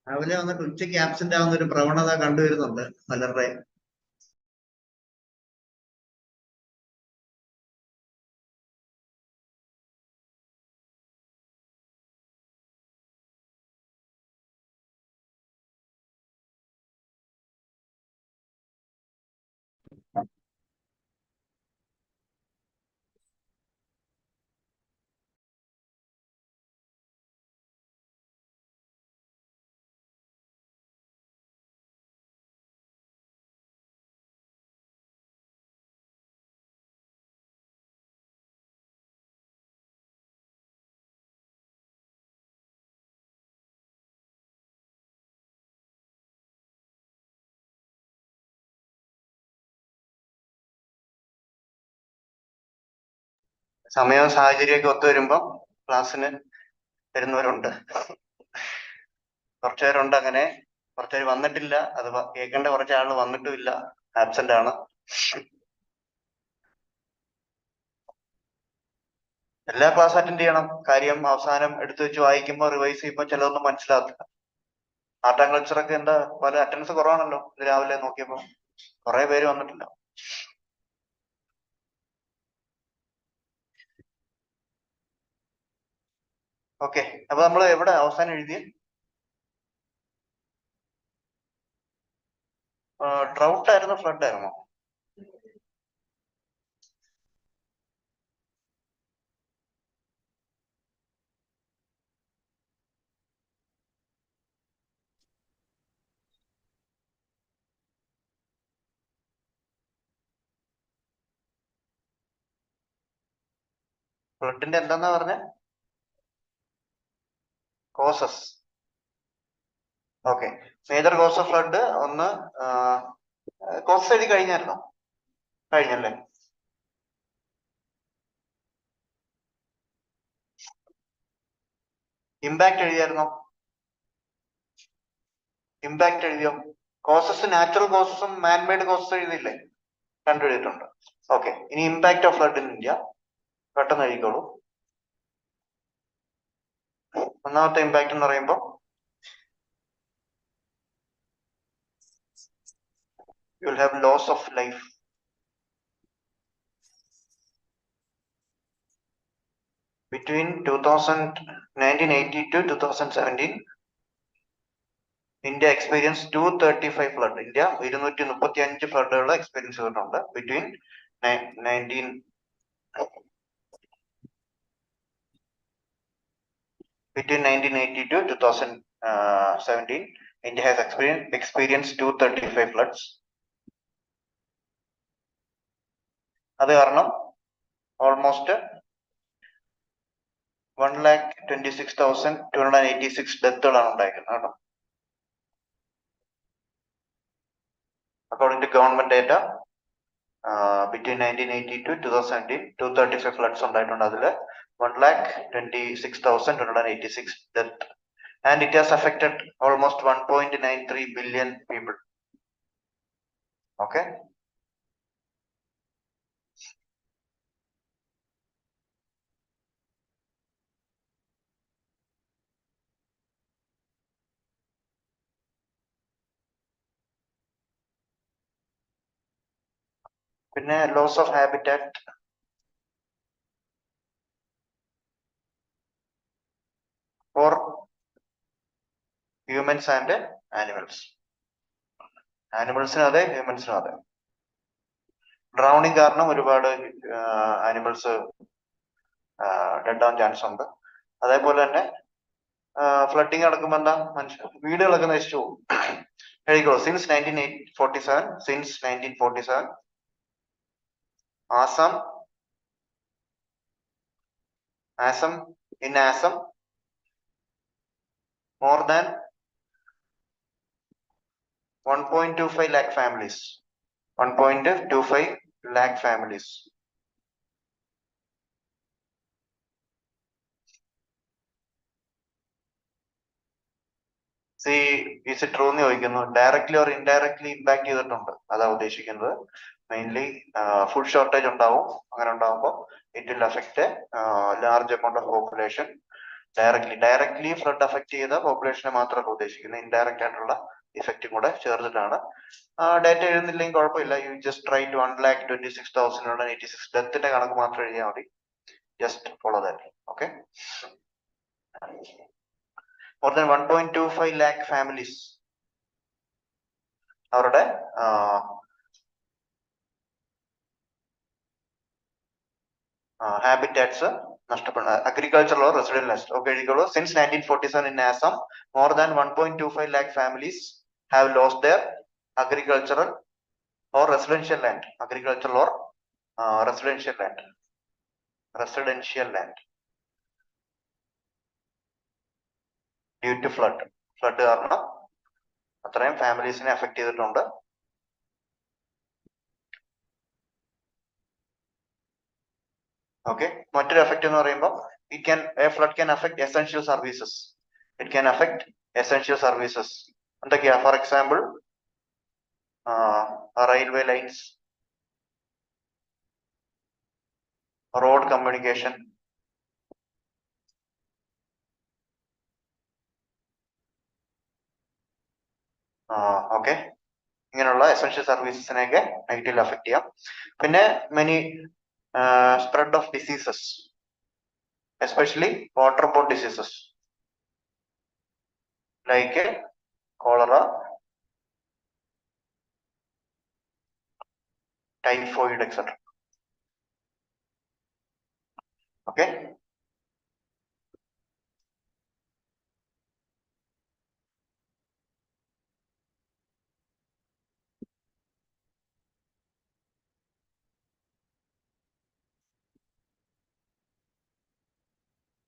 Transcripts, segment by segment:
രാവിലെ വന്നിട്ട് ഉച്ചയ്ക്ക് ആബ്സെന്റ് ആവുന്ന ഒരു പ്രവണത കണ്ടുവരുന്നുണ്ട് പലരുടെ. സമയവും സാഹചര്യമൊക്കെ ഒത്തു വരുമ്പോൾ ക്ലാസ്സിന് വരുന്നവരുണ്ട്. കുറച്ചുപേരുണ്ട് അങ്ങനെ, കുറച്ചുപേര് വന്നിട്ടില്ല. അത് കേൾക്കേണ്ട കുറച്ച് ആള് വന്നിട്ടുമില്ല, ആബ്സെന്റ് ആണ്. എല്ലാ ക്ലാസ് അറ്റൻഡ് ചെയ്യണം. കാര്യം അവസാനം എടുത്തു വെച്ച് വായിക്കുമ്പോൾ റിവൈസ് ചെയ്യുമ്പോൾ ചിലതൊന്നും മനസ്സിലാകത്തില്ല. ആർട്ട് ആൻഡ് കൾച്ചറൊക്കെ എന്താ പല അറ്റൻഡൻസ് കുറവാണല്ലോ. ഇത് രാവിലെ നോക്കിയപ്പോൾ കുറെ പേര് വന്നിട്ടില്ല. ഓക്കെ, അപ്പൊ നമ്മൾ എവിടെ അവസാനം എഴുതിയ ഡ്രൗട്ട് ആയിരുന്നോ ഫ്ലഡ് ആയിരുന്നോ? ഫ്ലഡിന്റെ എന്താന്നാ പറഞ്ഞ causes? Okay, major cause of flood ഒന്ന് കോസസ് എഴുതി കഴിഞ്ഞായിരുന്നോ? കഴിഞ്ഞല്ലേ? ഇമ്പാക്ട് എഴുതിയായിരുന്നോ? ഇമ്പാക്ട് എഴുതിയോ? കോസസ് നാച്ചുറൽ കോസസും മാൻമെയ്ഡ് കോസസും എഴുതിയില്ലേ? രണ്ടും എഴുതിയിട്ടുണ്ട്. ഓക്കെ, ഇനി impact of flood in India പെട്ടെന്ന് എഴുതിക്കോളൂ. ഒന്നാമത്തെ ഇമ്പാക്ട് എന്ന് പറയുമ്പോൾ you will have loss of life. Between 1980 to 2017, India experienced 235 flood. India 235 ഫ്ലഡുകൾ experience ചെയ്തിട്ടുണ്ട്. Between 1980 to 2017, India has experienced 235 floods. അത് കാരണം ഓൾമോസ്റ്റ് 1,26,286 ഡെത്തുകളാണ് ഉണ്ടായിരിക്കുന്നത് കേട്ടോ. According to government data, between 1980 to 2017, 235 floods ഉണ്ടായിട്ടുണ്ട്. അതിൽ 1,26,286 death, and it has affected almost 1.93 billion people. Okay. പിന്നെ loss of habitat for humans and animals. ആനിമൽസിനും അതെ, ഹ്യൂമൻസിനും അതെ. ഡ്രൗണിങ് കാരണം ഒരുപാട് ആനിമൽസ് ഡെഡ് ആവാൻ ചാൻസ് ഉണ്ട്. അതേപോലെ തന്നെ ഫ്ലഡിങ് നടക്കുമ്പോൾ എന്താ, വീടുകളൊക്കെ നശിച്ചു പോകും. എഴുതിക്കോളൂ. Since 1947, Assam, in Assam, more than 1.25 lakh families. 1.25 lakh families. See, is it true എന്ന് ചോദിക്കുന്നു. ഡയറക്ട്ലി ഓർ ഇൻഡയറക്ട്ലി ഇമ്പാക്ട് ചെയ്തിട്ടുണ്ട്, അതാ ഉദ്ദേശിക്കുന്നത്. മെയിൻലി ഫുഡ് ഷോർട്ടേജ് ഉണ്ടാവും. അങ്ങനെ ഉണ്ടാവുമ്പോൾ it will affect large amount of population. Directly flood affect ചെയ്ത പോപ്പുലേഷനെ മാത്രമല്ല ഉദ്ദേശിക്കുന്നത്, ഇൻഡയറക്റ്റ് ആയിട്ടുള്ള ഇഫക്റ്റും കൂടെ ചേർത്തിട്ടാണ്. ഡേറ്റ എഴുതുന്നില്ലെങ്കിൽ കുഴപ്പമില്ല. യു ജസ്റ്റ് ട്രൈ ടു 1,26,086 ഡെത്തിന്റെ കണക്ക് മാത്രം എഴുതിയാൽ മതി. Just follow that. Okay. More than 1.25 lakh families അവരുടെ ഹാബിറ്റാറ്റ്സ് നഷ്ടപ്പെടുന്ന agricultural or residential land. Okay, എഴുതിക്കോളൂ. Since 1947 in Assam, more than 1.25 lakh families have lost their agricultural or residential land. Agricultural or residential land. Residential land due to flood. Flood കാരണം അത്രയും ഫാമിലീസിനെ affect ചെയ്തിട്ടുണ്ട്. Okay, മറ്റൊരു effect എന്ന് പറയുമ്പോൾ flood can affect essential services. It can affect essential services. എന്തൊക്കെയാ? For example railway lines, road communication, okay, ഇങ്ങനെയുള്ള essential സർവീസസിനെയൊക്കെ negatively affect ചെയ്യാം. പിന്നെ many spread of diseases, especially waterborne diseases like cholera, typhoid etcetera. Okay,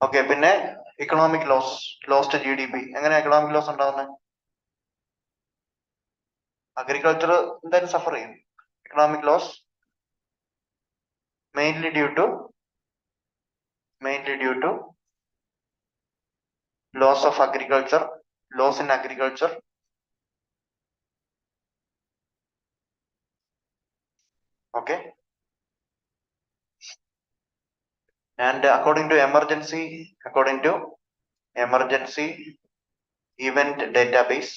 okay. പിന്നെ economic loss, lost GDP. എങ്ങനെ economic loss ഉണ്ടാവുന്നത്? Agriculture എന്തായാലും suffer ചെയ്യും. Economic loss mainly due to loss of agriculture, loss in agriculture, okay, and according to emergency events database,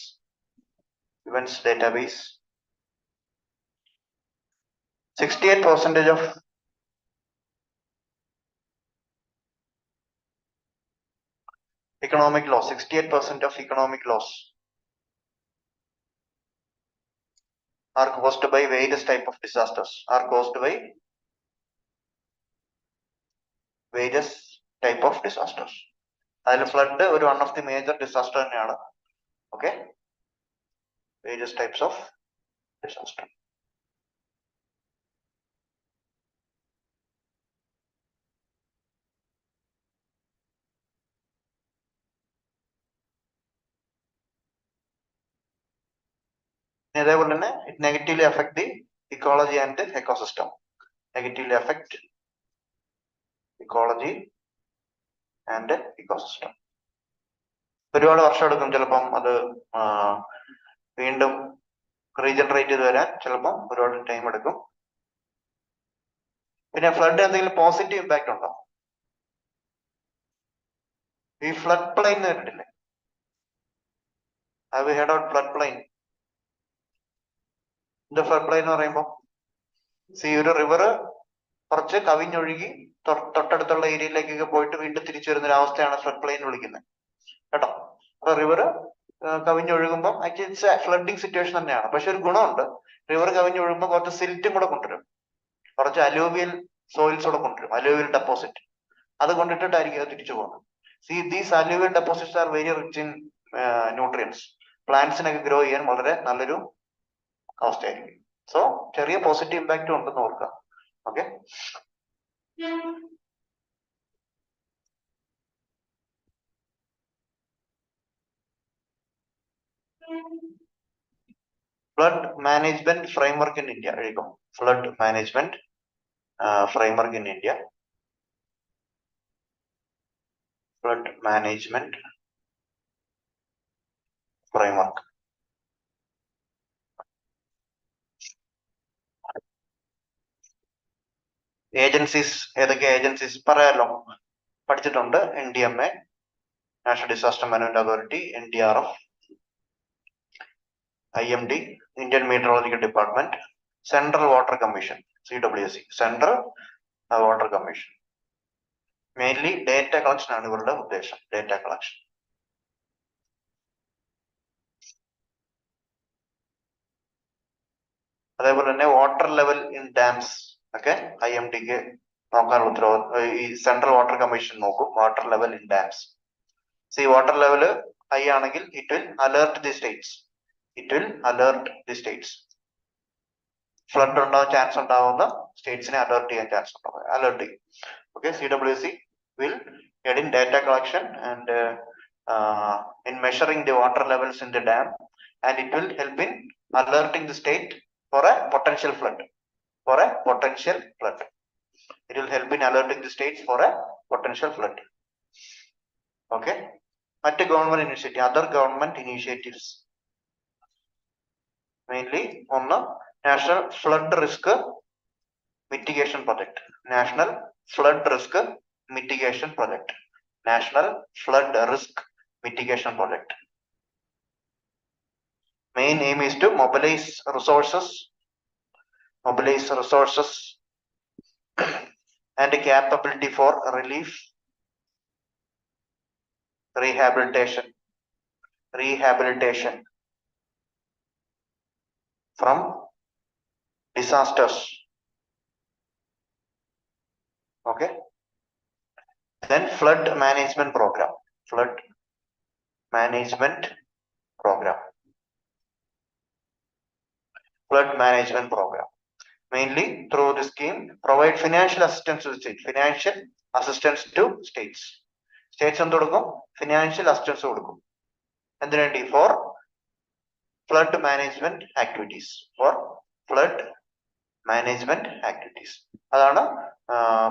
68% of economic loss, 68% of economic loss are caused by various type of disasters, അതിൽ flood ഒരു one of the major disaster തന്നെയാണ്. Okay, various types of disaster. അതേപോലെ തന്നെ it negatively affect the ecology and ecosystem. Negatively affect ecology and ecosystem. ഒരുപാട് വർഷം എടുക്കും ചിലപ്പം അത് വീണ്ടും റീജനറേറ്റ് ചെയ്ത് വരാൻ ചിലപ്പം ഒരുപാട് ടൈം എടുക്കും. പിന്നെ ഫ്ലഡ് എന്തെങ്കിലും പോസിറ്റീവ് ഇമ്പാക്ട് ഉണ്ടോ? ഈ ഫ്ലഡ് പ്ലെയിൻ കേട്ടിട്ടില്ലേ? Have you heard out flood plain? എന്താ ഫ്ലഡ് പ്ലെയിൻ എന്ന് പറയുമ്പോൾ, ഒരു റിവർ കുറച്ച് കവിഞ്ഞൊഴുകി തൊട്ടടുത്തുള്ള ഏരിയയിലേക്കൊക്കെ പോയിട്ട് വീണ്ടും തിരിച്ചു വരുന്ന ഒരു അവസ്ഥയാണ് ഫ്ലഡ് പ്ലെയിൻ വിളിക്കുന്നത് കേട്ടോ. അപ്പൊ റിവർ കവിഞ്ഞൊഴുകുമ്പോൾ ആക്ച്വലി ഫ്ലഡിങ് സിറ്റുവേഷൻ തന്നെയാണ്. പക്ഷെ ഒരു ഗുണമുണ്ട്, റിവർ കവിഞ്ഞൊഴുകുമ്പോൾ കുറച്ച് സിൽറ്റും കൂടെ കൊണ്ടുവരും, കുറച്ച് അലൂവിയൽ സോയിൽസ് കൂടെ കൊണ്ടുവരും, അലൂവിയൽ ഡെപ്പോസിറ്റ്. അത് കൊണ്ടിട്ടായിരിക്കും അത് തിരിച്ചു പോകുന്നത്. These alluvial deposits are very rich in nutrients. പ്ലാന്റ്സിനൊക്കെ ഗ്രോ ചെയ്യാൻ വളരെ നല്ലൊരു അവസ്ഥയായിരിക്കും. സോ ചെറിയ പോസിറ്റീവ് ഇമ്പാക്റ്റും ഉണ്ടെന്ന് ഓർക്കുക. Okay, flood management framework in India എഴുതും. Flood management framework in India. Flood management framework. Agencies, ഏതൊക്കെ ഏജൻസീസ് പറയാലോ, പഠിച്ചിട്ടുണ്ട്. NDMA, National Disaster Management Authority, NDRF, IMD, Indian Meteorological Department, Central Water Commission, CWSC, Central Water Commission. Mainly data collection ആണ് ഇവരുടെ ഉദ്ദേശം, data collection. അതേപോലെ തന്നെ water level in dams ഒക്കെ IMDക്ക് നോക്കാനുള്ള ഉത്തരവാദിത്വം ഈ സെൻട്രൽ വാട്ടർ കമ്മീഷൻ നോക്കും. Water level in dams. See water level high ആണെങ്കിൽ it will alert the states. Flood ഉണ്ടാവാൻ ചാൻസ് ഉണ്ടാവുന്ന സ്റ്റേറ്റ്സിനെ അലേർട്ട് ചെയ്യാൻ ചാൻസ് ഉണ്ടാവും. അലേർട്ട് ചെയ്യും. Okay, CWSC will get in data collection and in measuring the water levels in the dam, and it will help in alerting the state for a potential flood. It will help in alerting the states for a potential flood. Okay. Other government initiatives. Mainly on the National Flood Risk Mitigation Project. National Flood Risk Mitigation Project. Main aim is to mobilize resources and capability for relief, rehabilitation from disasters. Okay. Then flood management program. Mainly through the scheme, provide financial assistance to the state. States എന്ത് കൊടുക്കും? Financial assistance കൊടുക്കും. എന്തിനു വേണ്ടി? For flood management activities. അതാണ്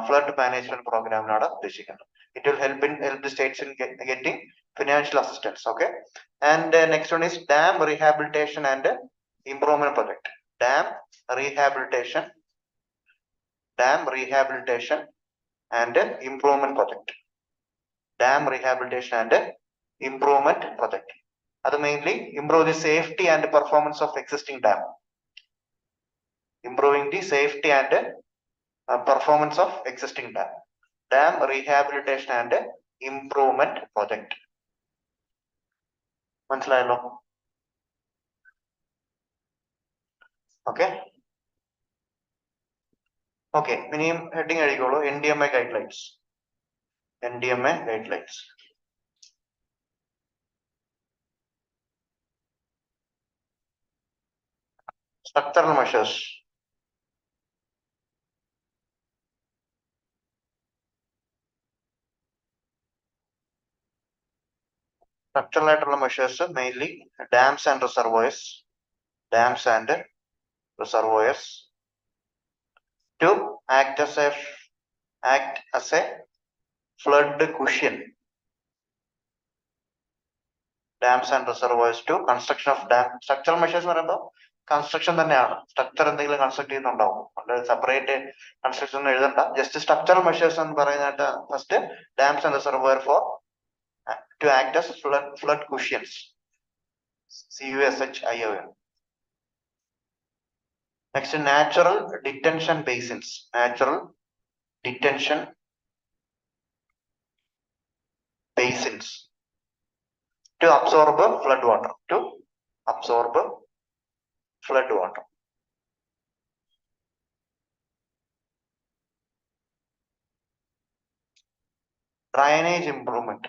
flood management പ്രോഗ്രാമിനാണ് ഉദ്ദേശിക്കുന്നത്. It will help the states in getting financial assistance. Okay. And next one is dam rehabilitation and improvement project. Dam rehabilitation and improvement project. That mainly improve the safety and performance of existing dam. Improving the safety and performance of existing dam. Dam rehabilitation and improvement project. മനസ്സിലായല്ലോ? Okay. Okay, ഇനിയും heading എഴുതിക്കോളൂ. NDMA guidelines. Structural measures. Structural measures mainly dams and reservoirs to act as a flood cushion. Dams and reservoirs to construction of dam. Structural measures എന്ന് പറയുമ്പോൾ construction തന്നെയാണ്. Structure എന്തെങ്കിലും construct ചെയ്യുന്നുണ്ടാവും. അല്ലാതെ separate construction എഴുതണ്ട. Just structural measures എന്ന് പറയുന്നതായിട്ട് first dams and reservoir for to act as flood cushions. CUSHION. Next, natural detention basins. To absorb flood water. Drainage improvement.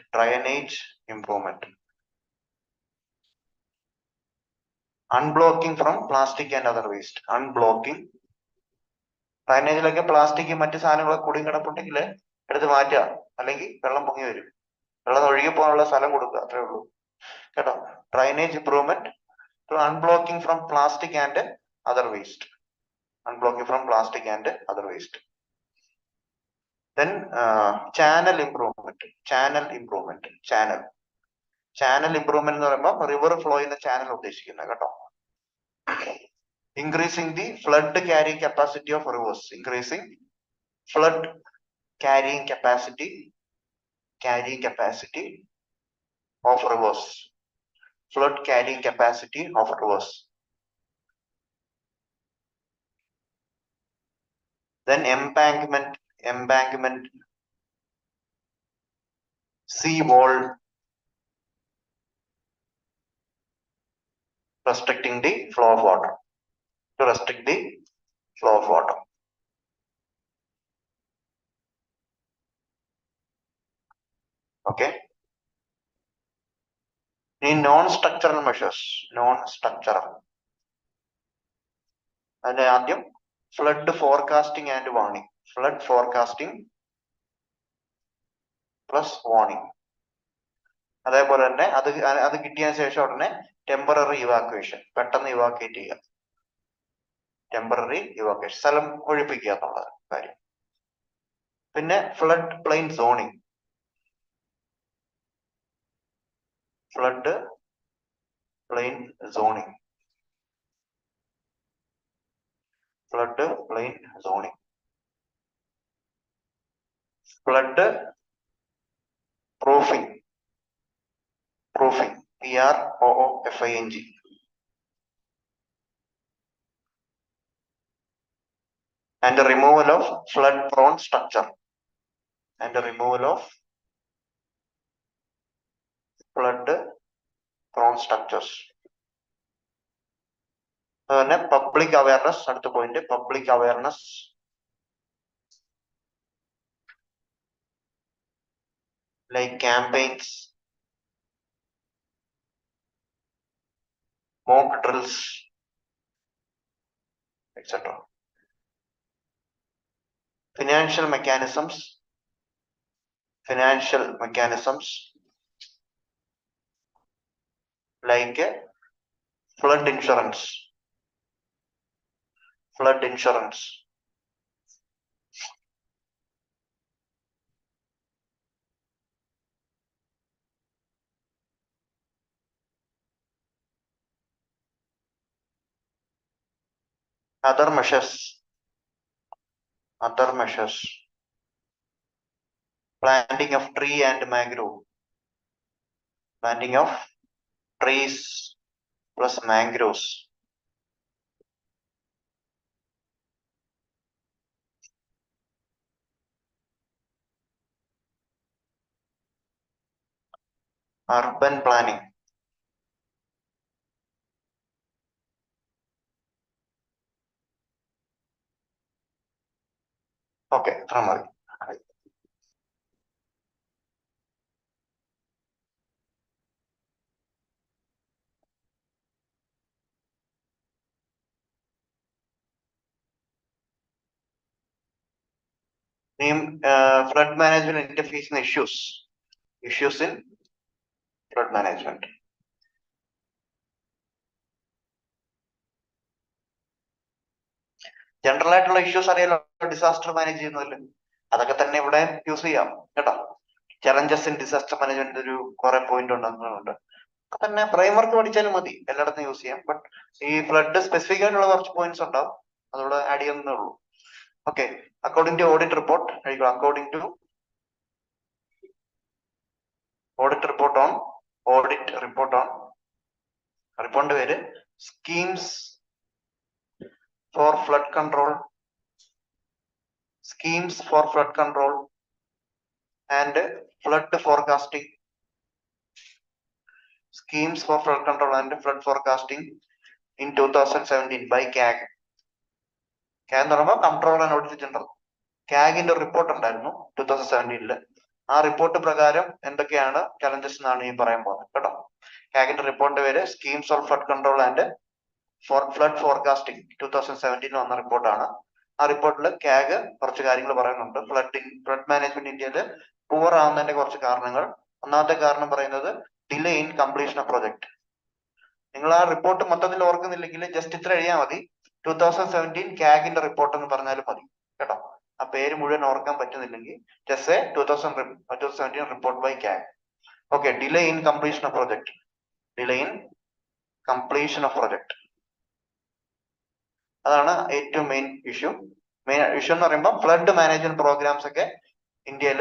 Unblocking from plastic and other waste. ഡ്രൈനേജിലൊക്കെ plastic മറ്റു സാധനങ്ങളൊക്കെ കുടുങ്ങി കിടപ്പുണ്ടെങ്കിൽ എടുത്ത് മാറ്റുക, അല്ലെങ്കിൽ വെള്ളം പൊങ്ങി വരും. വെള്ളം ഒഴുകി പോകാനുള്ള സ്ഥലം കൊടുക്കുക, അത്രേ ഉള്ളൂ കേട്ടോ. Drainage improvement to unblocking from plastic and other waste. Then channel improvement എന്ന് പറയുമ്പോൾ റിവർ ഫ്ലോ ചെയ്യുന്ന ചാനൽ ഉദ്ദേശിക്കുന്നത് കേട്ടോ. Increasing the flood carrying capacity of rivers. Carrying capacity of rivers, flood carrying capacity of rivers. Then embankment, sea wall restricting the flow of water, to restrict the flow of water. Okay. In non-structural measures, non-structural. And ആദ്യം flood forecasting and warning. Flood forecasting plus warning. അതേപോലെ തന്നെ അത് കിട്ടിയതിനു ശേഷം ഉടനെ temporary evacuation, പെട്ടെന്ന് evacuate ചെയ്യുക, temporary evacuation, സ്ഥലം ഒഴിപ്പിക്കുക എന്നുള്ള കാര്യം. പിന്നെ flood plain zoning, flood plain zoning, flood plain zoning, flood proofing, proofing, PROOFING, and the removal of flood prone structure, and the removal of flood prone structures. Then public awareness, at the point public awareness, like campaigns, mock drills, etc. Financial mechanisms, like flood insurance, other measures, planting of tree and mangrove, planting of trees plus mangroves, urban planning, okay, Ramari. Flood management interface issues in flood management. General ആയിട്ടുള്ള issues അറിയാലോ, disaster manage ചെയ്യുന്നതല്ലേ, അതൊക്കെ തന്നെ ഇവിടെ use ചെയ്യാം കേട്ടോ. Challenges in disaster management ഒരു കുറെ പോയിന്റ് ഉണ്ട്, തന്നെ പ്രൈമർക്ക് പഠിച്ചാലും മതി, എല്ലായിടത്തും യൂസ് ചെയ്യാം. ബട്ട് ഈ ഫ്ലഡ് സ്പെസിഫിക് ആയിട്ടുള്ള കുറച്ച് പോയിന്റ്സ് ഉണ്ടാവും, അതോടെ ആഡ് ചെയ്യുന്നേ ഉള്ളൂ. Okay, according to audit report, റിപ്പോർട്ടിന്റെ പേര് schemes for flood control, and flood forecasting, in 2017 by CAG. എന്ന് പറയുമ്പോൾ കൺട്രോൾ ആൻഡ് ഓഡിറ്റ് ജനറൽ. CAG-ന്റെ റിപ്പോർട്ട് ഉണ്ടായിരുന്നു 2017. ആ റിപ്പോർട്ട് പ്രകാരം എന്തൊക്കെയാണ് ചലഞ്ചസ് എന്നാണ് ഈ പറയാൻ പോകുന്നത് കേട്ടോ. CAG-ന്റെ റിപ്പോർട്ടിന്റെ പേര് schemes of flood control and flood forecasting, 2017 വന്ന റിപ്പോർട്ടാണ്. ആ റിപ്പോർട്ടിൽ CAG കുറച്ച് കാര്യങ്ങൾ പറയുന്നുണ്ട്. ഫ്ലഡ് മാനേജ്മെന്റ് ഇന്ത്യയിൽ പൂവർ ആവുന്നതിന്റെ കുറച്ച് കാരണങ്ങൾ. ഒന്നാമത്തെ കാരണം പറയുന്നത് delay in completion of project. നിങ്ങൾ ആ റിപ്പോർട്ട് മൊത്തത്തിൽ ഓർക്കുന്നില്ലെങ്കിൽ ജസ്റ്റ് ഇത്ര എഴുതിയാൽ മതി, 2017 CAG-ന്റെ റിപ്പോർട്ട് എന്ന് പറഞ്ഞാലും മതി കേട്ടോ. ആ പേര് മുഴുവൻ ഓർക്കാൻ പറ്റുന്നില്ലെങ്കിൽ just 2017 report by CAG. Okay, delay in completion of project, അതാണ് ഏറ്റവും മെയിൻ ഇഷ്യൂ. എന്ന് പറയുമ്പോൾ ഫ്ലഡ് മാനേജ്മെന്റ് പ്രോഗ്രാംസ് ഒക്കെ ഇന്ത്യയിൽ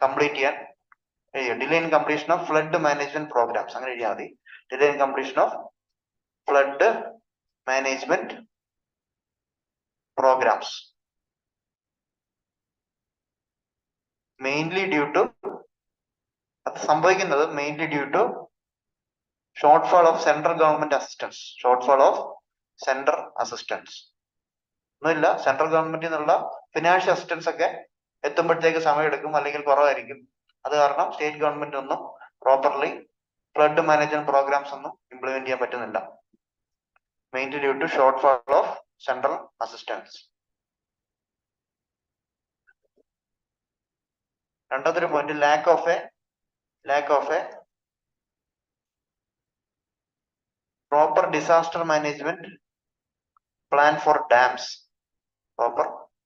കംപ്ലീറ്റ് ചെയ്യാൻ delay in completion of flood management programs. അങ്ങനെ എഴുതിയാൽ മതി. Delay in completion of flood management programs. Mainly due to അത് സംഭവിക്കുന്നത് mainly due to shortfall of central government assistance. Shortfall of central assistance. ഒന്നുമില്ല, central ഗവൺമെന്റിൽ നിന്നുള്ള financial assistance ഒക്കെ എത്തുമ്പോഴത്തേക്ക് സമയമെടുക്കും, അല്ലെങ്കിൽ കുറവായിരിക്കും. അത് കാരണം സ്റ്റേറ്റ് ഗവൺമെന്റ് ഒന്നും പ്രോപ്പർലി ഫ്ലഡ് മാനേജ്മെന്റ് പ്രോഗ്രാംസ് ഒന്നും ഇംപ്ലിമെന്റ് ചെയ്യാൻ പറ്റുന്നില്ല. Mainly due to shortfall of central assistance. രണ്ടാമത്തെ ഒരു point, lack of a proper disaster management plan for dams. Proper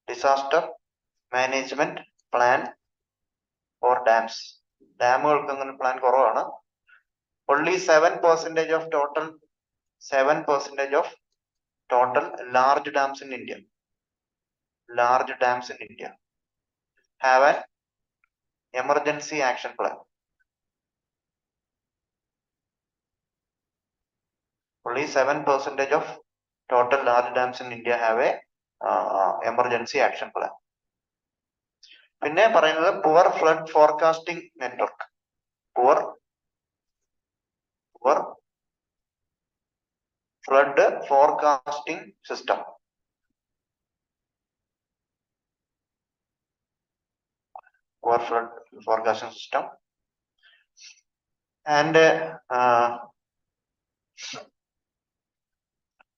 disaster management plan for dams. ഡാമുകൾക്ക് അങ്ങനെ plan കുറവാണ്. Only 7% of total 7% of total large dams in India have an emergency action plan. Only 7% of total large dams in India have a emergency action plan. പിന്നെ പറയുന്നത് poor flood forecasting network. Poor flood forecasting system. Poor flood forecasting system. And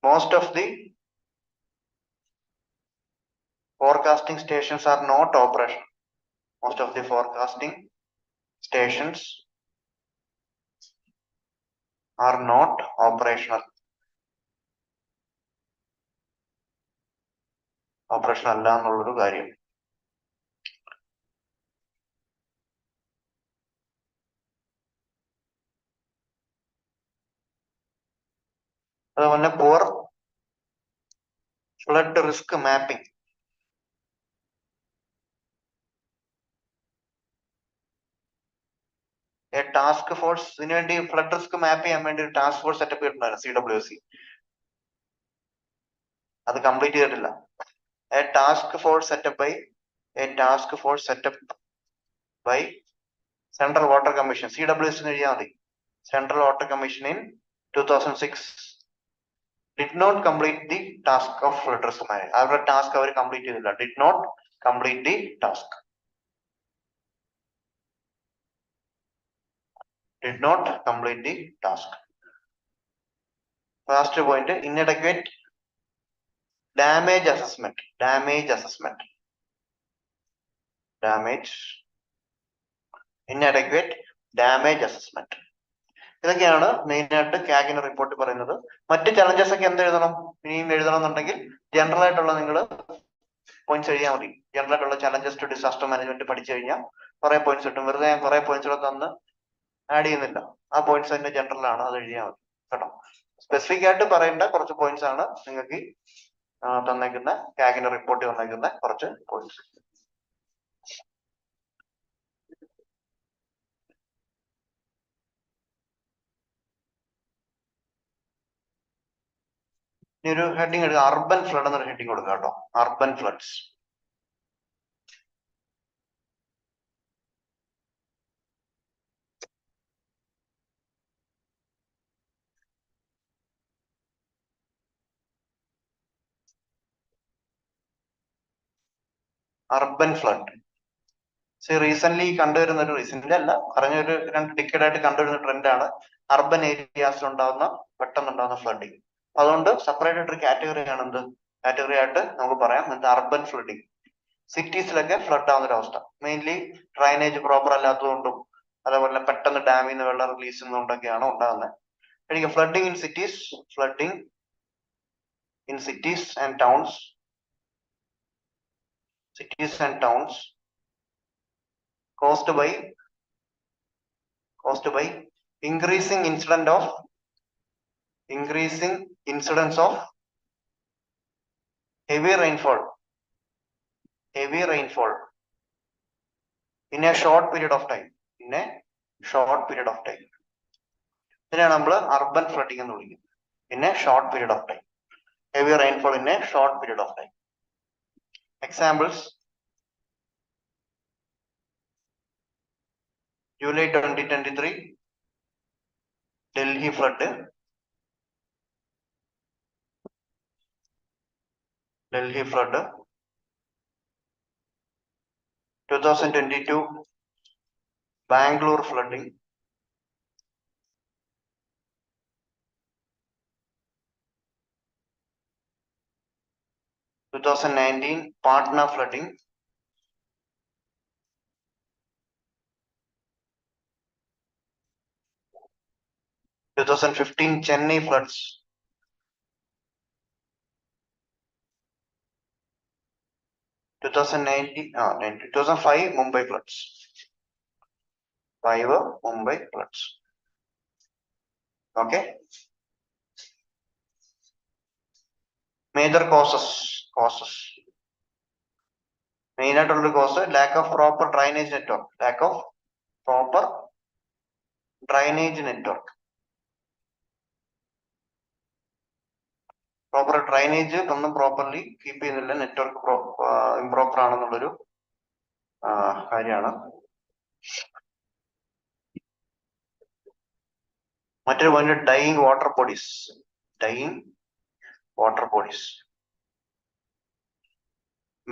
most of the forecasting stations are not operational. Most of the forecasting stations are not operational. Operational അല്ല എന്നുള്ളൊരു കാര്യം. അതുപോലെ poor flood risk mapping. A task force, ഇതിനു വേണ്ടി flood risk മാപ്പ് ചെയ്യാൻ വേണ്ടി ഒരു task force setup ചെയ്തിട്ടുണ്ടായിരുന്നു CWC. അത് കംപ്ലീറ്റ് ചെയ്തിട്ടില്ല. A task force set up by Central Water Commission, CWC എന്ന് എഴുതിയാൽ മതി. Central Water Commission in 2006 did not complete the task of flood risk management. അവരുടെ ടാസ്ക് അവർ കംപ്ലീറ്റ് ചെയ്തില്ല. Did not complete the task. Did not complete the task. Last point, inadequate damage assessment. Inadequate damage assessment. ഇതൊക്കെയാണ് main ആയിട്ട് കാഗിന് report പറയുന്നത്. മറ്റ് challenges ഒക്കെ എന്ത് എഴുതണം? ഇനിയും എഴുതണം എന്നുണ്ടെങ്കിൽ ജനറൽ ആയിട്ടുള്ള നിങ്ങൾ പോയിന്റ്സ് എഴുതിയാൽ മതി. ജനറൽ ആയിട്ടുള്ള ചലഞ്ചസ് ടു ഡിസാസ്റ്റർ മാനേജ്മെന്റ് പഠിച്ചു കഴിഞ്ഞാൽ കുറെ പോയിന്റ്സ് കിട്ടും. വെറുതെ ഞാൻ കുറെ പോയിന്റ്സ് ഇവിടെ തന്ന് ആഡ് ചെയ്യുന്നില്ല. ആ പോയിന്റ്സ് തന്നെ ജനറൽ ആണ്, അത് എഴുതിയാൽ മതി കേട്ടോ. സ്പെസിഫിക് ആയിട്ട് പറയേണ്ട കുറച്ച് പോയിന്റ്സ് ആണ് നിങ്ങൾക്ക് തന്നേക്കുന്ന കാഗിന്റെ റിപ്പോർട്ട് തന്നേക്കുന്ന കുറച്ച് പോയിന്റ്സ്. ഇനി ഒരു ഹെഡിങ് എടുക്കുക, അർബൻ ഫ്ലഡ് എന്നൊരു ഹെഡിങ് കൊടുക്കുക കേട്ടോ. Urban floods. Urban flood recent കണ്ടുവരുന്ന ഒരു റീസെന്റ് അല്ല, പറഞ്ഞൊരു 2 ഡിക്കേഡ് ആയിട്ട് കണ്ടുവരുന്ന ട്രെൻഡാണ് അർബൻ ഏരിയാസിൽ ഉണ്ടാകുന്ന പെട്ടെന്നുണ്ടാകുന്ന ഫ്ലഡിങ്. അതുകൊണ്ട് സെപ്പറേറ്റ് ആയിട്ട് ഒരു കാറ്റഗറിയാണ് എന്ത് കാറ്റഗറി ആയിട്ട് നമുക്ക് പറയാം എന്താ അർബൻ ഫ്ലഡിങ്. സിറ്റീസിലൊക്കെ ഫ്ലഡ് ആവുന്ന ഒരു അവസ്ഥ മെയിൻലി ഡ്രൈനേജ് പ്രോപ്പർ അല്ലാത്തതുകൊണ്ടും അതേപോലെ പെട്ടെന്ന് ഡാമിൽ നിന്ന് വെള്ളം റിലീസ് ചെയ്യുന്നതുകൊണ്ടൊക്കെയാണ് ഉണ്ടാകുന്നത്. എനിക്ക് flooding in cities and towns caused by increasing incidence of heavy rainfall in a short period of time. in a short period of time. ഇതിനെയാണ് നമ്മൾ urban flooding എന്ന് വിളിക്കുന്നത്. In a short period of time. Heavy rainfall in a short period of time. Examples: July 2023 Delhi flood. Delhi flood. 2022 Bangalore flooding. 2019 Patna flooding. 2015 Chennai floods. 2005 Mumbai floods. 5 Mumbai floods. Okay. Major causes. Main cause lack of proper drainage network. Lack of proper drainage network. Proper drainage properly keep in the network improper ആണെന്നുള്ളൊരു കാര്യമാണ്. മറ്റൊരു point dying water bodies. Dying water bodies.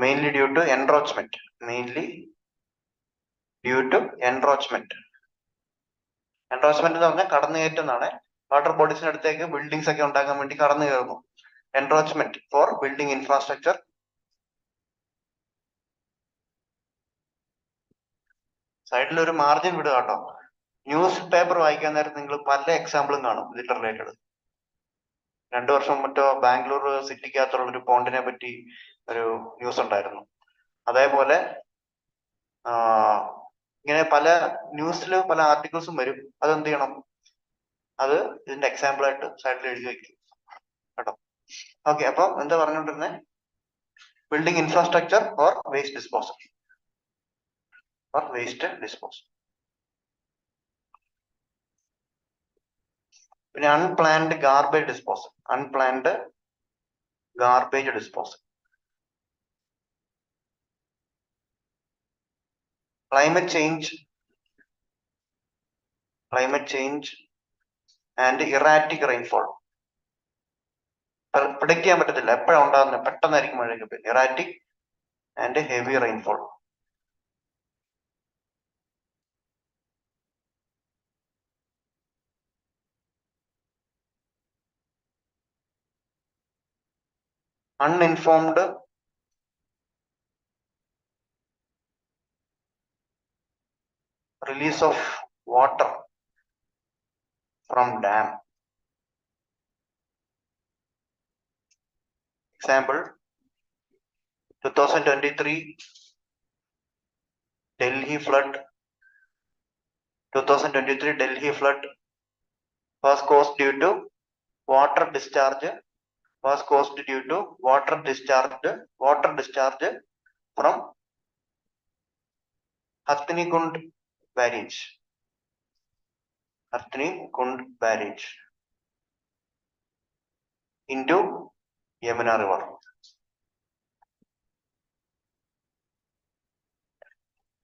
Mainly due to encroachment. Encroachment എന്ന് പറഞ്ഞാൽ കടന്നുകയറ്റം എന്നാണ്. Water ബോഡീസിന് അടുത്തേക്ക് buildings ഒക്കെ ഉണ്ടാക്കാൻ വേണ്ടി കടന്നു കയറുന്നു. Encroachment for building infrastructure. സൈഡിൽ ഒരു മാർജിൻ വിടുക കേട്ടോ. ന്യൂസ് പേപ്പർ വായിക്കാൻ നേരത്ത് നിങ്ങൾ പല എക്സാമ്പിളും കാണും ഇതിന്റെ റിലേറ്റഡ്. 2 വർഷം മറ്റോ ബാംഗ്ലൂർ സിറ്റിക്കകത്തുള്ള ഒരു പോണ്ടിനെ പറ്റി ഒരു ന്യൂസ് ഉണ്ടായിരുന്നു. അതേപോലെ ഇങ്ങനെ പല ന്യൂസിൽ പല ആർട്ടിക്കിൾസും വരും. അതെന്ത് ചെയ്യണം, അത് ഇതിന്റെ എക്സാമ്പിൾ ആയിട്ട് സൈഡിൽ എഴുതി വയ്ക്കും കേട്ടോ. ഓക്കെ, അപ്പൊ എന്താ പറഞ്ഞുകൊണ്ടിരുന്നത്? Building infrastructure or waste disposal. പിന്നെ unplanned garbage disposal. Climate change and erratic rainfall. Predict ചെയ്യാൻ പറ്റത്തില്ല, എപ്പോഴാണ് ഉണ്ടാകുന്നത്, പെട്ടെന്നായിരിക്കും മഴയൊക്കെ പെയ്യുന്നത്. Erratic and heavy rainfall. Uninformed release of water from dam. Example: 2023 Delhi flood. 2023 Delhi flood was caused due to water discharge. From Hathnikund barrage. Into Yamuna River.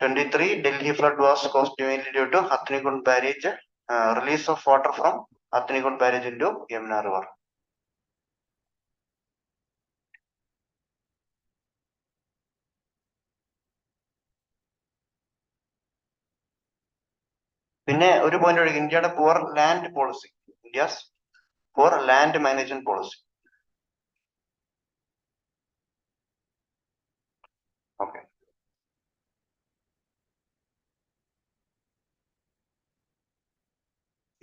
23 Delhi flood was caused mainly due to Hathnikund barrage, release of water from Hathnikund barrage into Yamuna River. പിന്നെ ഒരു point ഒഴികെ ഇന്ത്യയുടെ poor land policy. India's poor land management policy. Okay,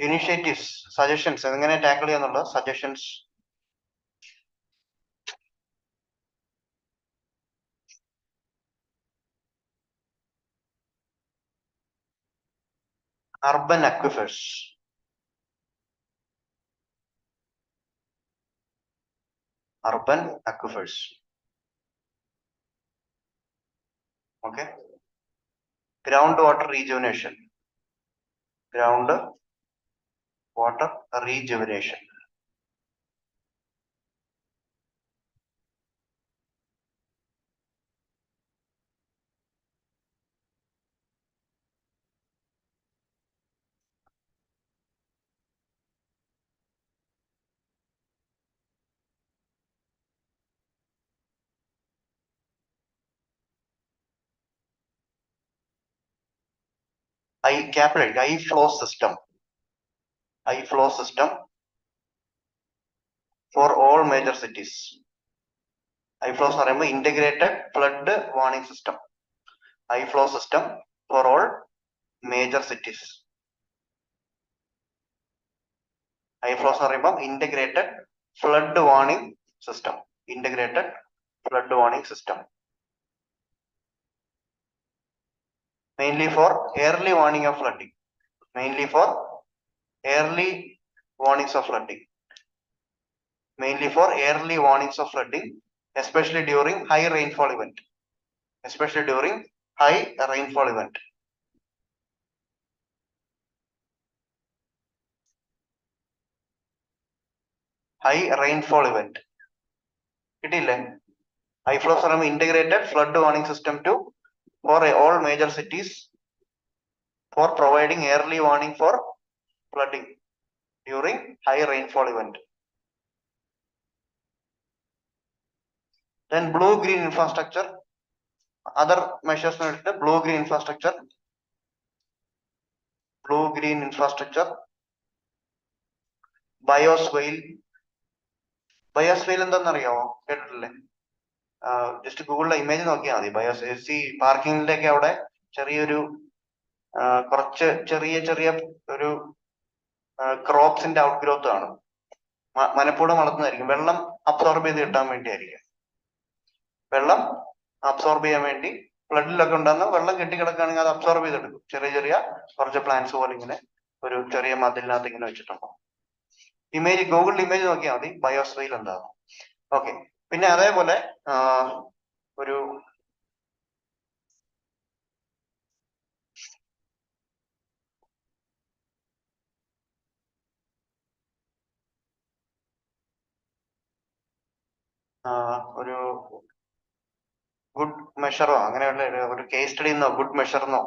initiatives, suggestions, എങ്ങനെ tackle ചെയ്യാന്നുള്ള suggestions. Urban aquifers. Okay. Groundwater rejuvenation. ground water rejuvenation. I flow system for all major cities. I-flows എന്ന് പറയുമ്പോൾ integrated flood warning system. I-flow system for all major cities. I-flows എന്ന് പറയുമ്പോൾ integrated flood warning system. Integrated flood warning system. Mainly for early warning of flooding. Mainly for early warnings of flooding. Mainly for early warnings of flooding, especially during high rainfall event. Especially during high rainfall event. High rainfall event. കിട്ടിയില്ലേ? I-flows are integrated flood warning system for all major cities for providing early warning for flooding during high rainfall event. Then blue-green infrastructure. Other measures blue-green infrastructure. Blue-green infrastructure. Bioswale. Bioswale എന്താണെന്നറിയാമോ? കേട്ടിട്ടില്ലേ? Just ഗൂഗിളിലെ image നോക്കിയാൽ മതി. BIOS പാർക്കിങ്ങിന്റെ ഒക്കെ അവിടെ ചെറിയൊരു കുറച്ച് ചെറിയ ഒരു ക്രോപ്സിന്റെ ഔട്ട് ഗ്രോത്ത് ആണ്. മനപ്പൂർവ്വം വളർത്തുന്നതായിരിക്കും. വെള്ളം അബ്സോർബ് ചെയ്ത് കിട്ടാൻ വേണ്ടിയായിരിക്കും. വെള്ളം അബ്സോർബ് ചെയ്യാൻ വേണ്ടി ഫ്ലഡിലൊക്കെ ഉണ്ടാകുന്ന വെള്ളം കെട്ടിക്കിടക്കുകയാണെങ്കിൽ അത് അബ്സോർബ് ചെയ്തെടുക്കും. ചെറിയ കുറച്ച് പ്ലാന്റ്സ് പോലെ ഇങ്ങനെ ഒരു ചെറിയ മതിലിനകത്ത് ഇങ്ങനെ വെച്ചിട്ടുണ്ടോ. ഇമേജ് ഗൂഗിളിൽ ഇമേജ് നോക്കിയാൽ മതി ബയോസ്ഫിയർ എന്താകും. ഓക്കെ. പിന്നെ അതേപോലെ ഒരു ഗുഡ് മെഷറോ അങ്ങനെയുള്ള ഒരു കേസ് സ്റ്റഡി എന്നോ ഗുഡ് മെഷർന്നോ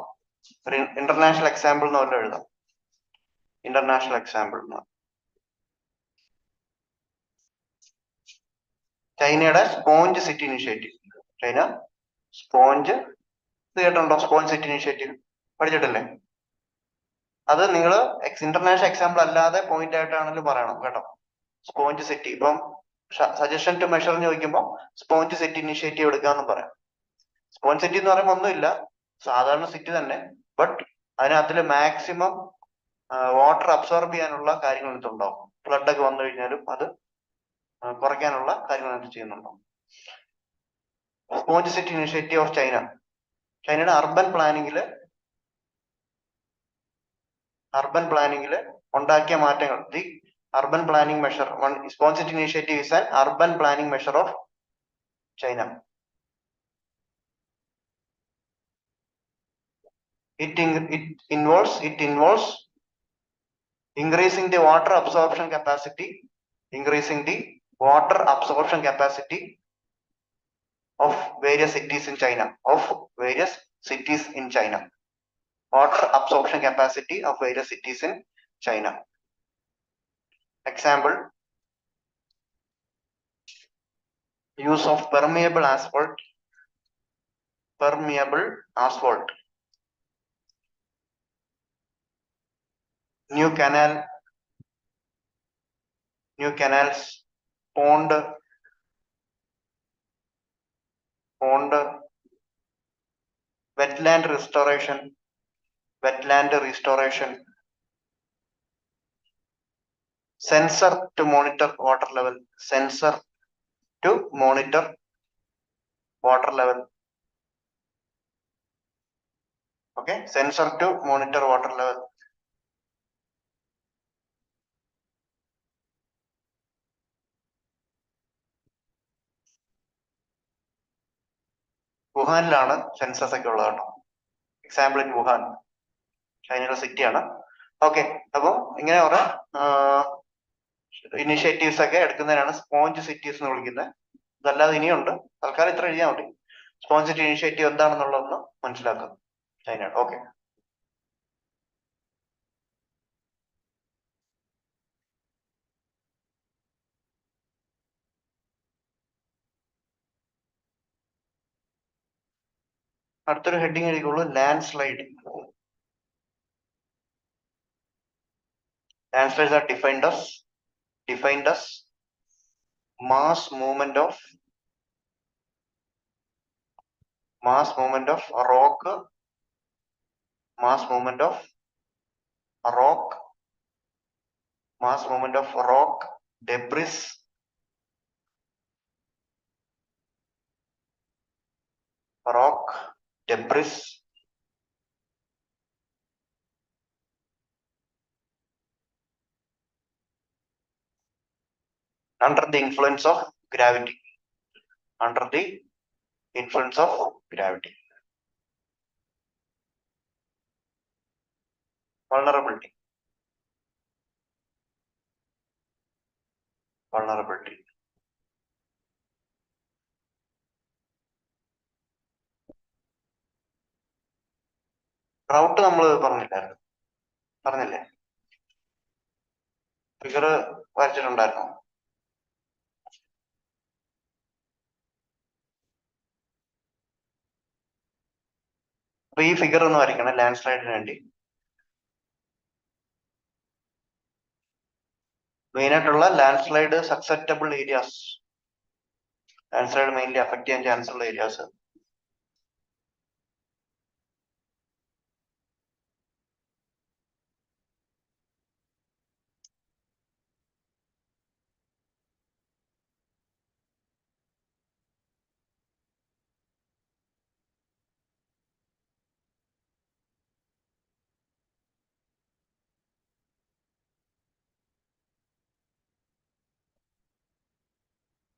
ഒരു ഇന്റർനാഷണൽ എക്സാമ്പിൾ എന്നോ വല്ലതും എഴുതാം. ഇന്റർനാഷണൽ എക്സാമ്പിൾ എന്നോ. ചൈനയുടെ sponge city initiative. China sponge കേട്ടിട്ടുണ്ടോ? സ്പോഞ്ച് സിറ്റി ഇനിഷ്യേറ്റീവ് പഠിച്ചിട്ടില്ലേ? അത് നിങ്ങൾ ഇന്റർനാഷണൽ എക്സാമ്പിൾ അല്ലാതെ പോയിന്റ് ആയിട്ടാണെങ്കിലും പറയണം കേട്ടോ. സ്പോഞ്ച് സിറ്റി ഇപ്പം സജഷൻ ടു മെഷർ എന്ന് ചോദിക്കുമ്പോൾ സ്പോഞ്ച് സിറ്റി ഇനിഷ്യേറ്റീവ് എടുക്കാമെന്ന് പറയാം. സ്പോഞ്ച് സിറ്റി എന്ന് പറയുമ്പോൾ ഒന്നുമില്ല, സാധാരണ സിറ്റി തന്നെ, ബട്ട് അതിനകത്തിൽ മാക്സിമം വാട്ടർ അബ്സോർബ് ചെയ്യാനുള്ള കാര്യങ്ങൾ എടുത്തുണ്ടാവും. ഫ്ലഡ് ഒക്കെ വന്നു കഴിഞ്ഞാലും അത് കുറയ്ക്കാനുള്ള കാര്യങ്ങൾ എന്ത് ചെയ്യുന്നുണ്ടോ. Sponge city initiative of China. ചൈനയുടെ അർബൻ പ്ലാനിങ്ങിൽ ഉണ്ടാക്കിയ മാറ്റങ്ങൾ. The urban planning measure. One sponge city initiative is an urban planning measure of China. It involves increasing the water absorption capacity, of various cities in China. Water absorption capacity of various cities in China. Example, use of permeable asphalt. New canals, pond, wetland restoration, sensor to monitor water level, okay, sensor to monitor water level. വുഹാനിലാണ് sensors ഒക്കെ ഉള്ളത് കേട്ടോ. Example in Wuhan, ചൈനയുടെ സിറ്റിയാണ്. Okay, അപ്പൊ ഇങ്ങനെ കുറെ initiatives ഒക്കെ എടുക്കുന്നതിനാണ് സ്പോഞ്ച് സിറ്റീസ് എന്ന് വിളിക്കുന്നത്. അതല്ലാതെ ഇനിയുണ്ട്, തൽക്കാലം ഇത്ര എഴുതിയാൽ മതി. സ്പോഞ്ച് സിറ്റി ഇനിഷ്യേറ്റീവ് എന്താണെന്നുള്ളതൊന്ന് മനസ്സിലാക്കുക. അതിനാണ്. ഓക്കെ. അടുത്തൊരു ഹെഡിങ് എഴുതിക്കോളൂ, landslide. Landslides are defined as mass movement of rock, mass movement of rock, debris, under the influence of gravity. Vulnerability. Raut നമ്മൾ പറഞ്ഞില്ലേ? ഫിഗർ വരച്ചിട്ടുണ്ടായിരുന്നു. അപ്പൊ ഈ ഫിഗർ ഒന്ന് വരയ്ക്കണം ലാൻഡ് സ്ലൈഡിന് വേണ്ടി. മെയിൻ ആയിട്ടുള്ള landslide susceptible areas, landslide mainly affect ചെയ്യാൻ chance ഉള്ള ഏരിയാസ്.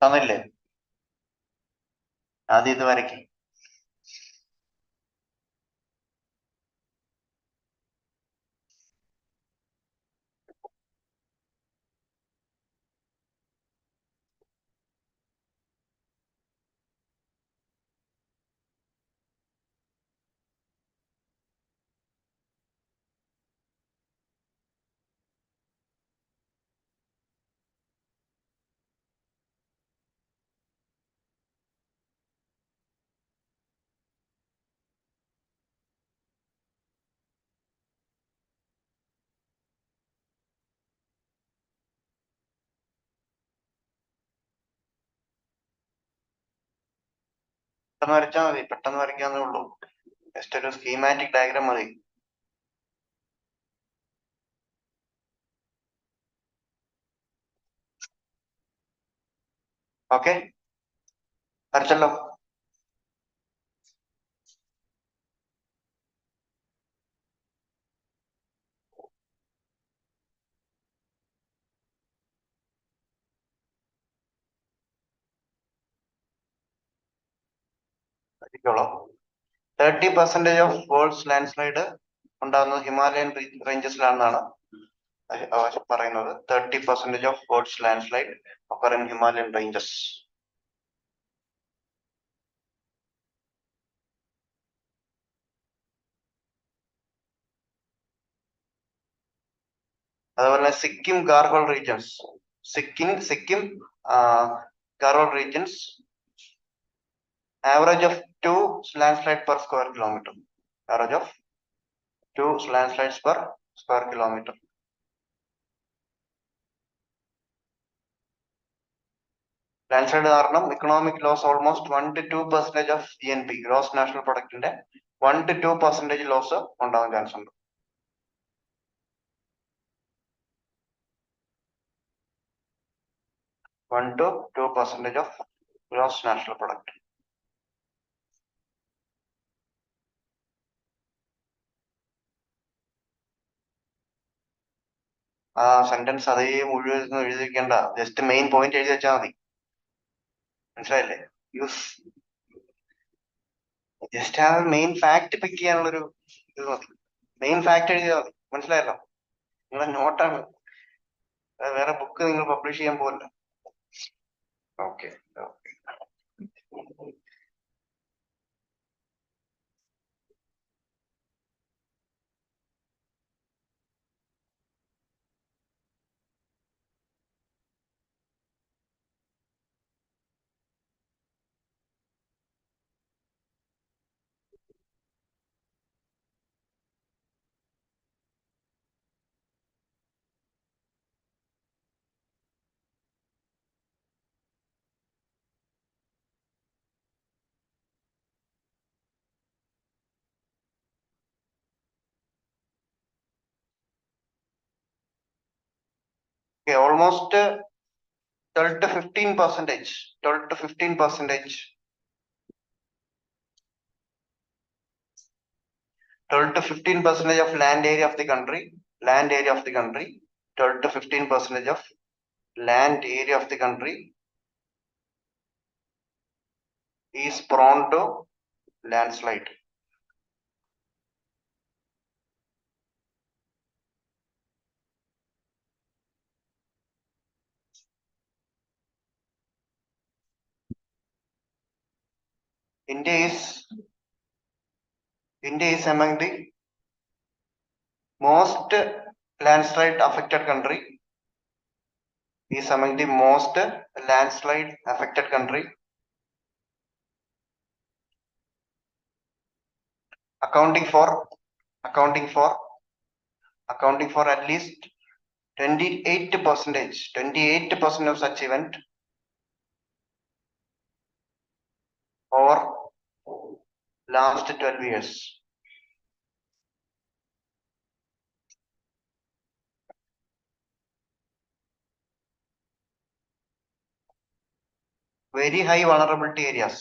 തന്നില്ലേ? ആദ്യം ഇത് വരയ്ക്ക്. പെട്ടെന്ന് വരച്ചാൽ മതി, പെട്ടെന്ന് വരയ്ക്കാന്നേ ഉള്ളൂ. ജസ്റ്റ് ഒരു സ്കീമാറ്റിക് ഡയഗ്രാം മതി. ഓക്കെ, വരച്ചല്ലോ. വരയ്ക്കോളൂ. 30% ഓഫ് വേൾഡ്സ് ലാൻഡ് സ്ലൈഡ് ഉണ്ടാകുന്നത് ഹിമാലയൻ റേഞ്ചസിലാണെന്നാണ് പറയുന്നത്. 30% of world's landslide occur in Himalayan ranges. അതുപോലെ Sikkim Garhwal regions, Sikkim Garhwal regions average of 2 landslides per square kilometer. Average of 2 landslides per square kilometer. Landslide കാരണം economic loss almost 1 to 2% of GNP, gross national product ന്റെ 1 to 2% loss ഉണ്ടാവാൻ chance ഉണ്ട്. 1 to 2% of gross national product. ആ sentence അതേ മുഴുവൻ എഴുതി വെക്കേണ്ട, just main point എഴുതി വെച്ചാൽ മതി. മനസ്സിലായില്ലേ? യൂസ് ജസ്റ്റ് ആ മെയിൻ ഫാക്ട് പിക്ക് ചെയ്യാനുള്ളൊരു ഇത് മതി. മെയിൻ ഫാക്ട് എഴുതിയാൽ മതി. മനസ്സിലായല്ലോ? നിങ്ങളെ നോട്ടാണ്, വേറെ ബുക്ക് നിങ്ങൾ പബ്ലിഷ് ചെയ്യാൻ പോകല്ല. Okay okay. Almost 12 to 15%, 12 to 15%, 12 to 15% of land area of the country, 12 to 15% of land area of the country is prone to landslide. India is among the most landslide affected country. Is among the most landslide affected country, accounting for at least 28% of such event over last 12 years. Very high vulnerability areas.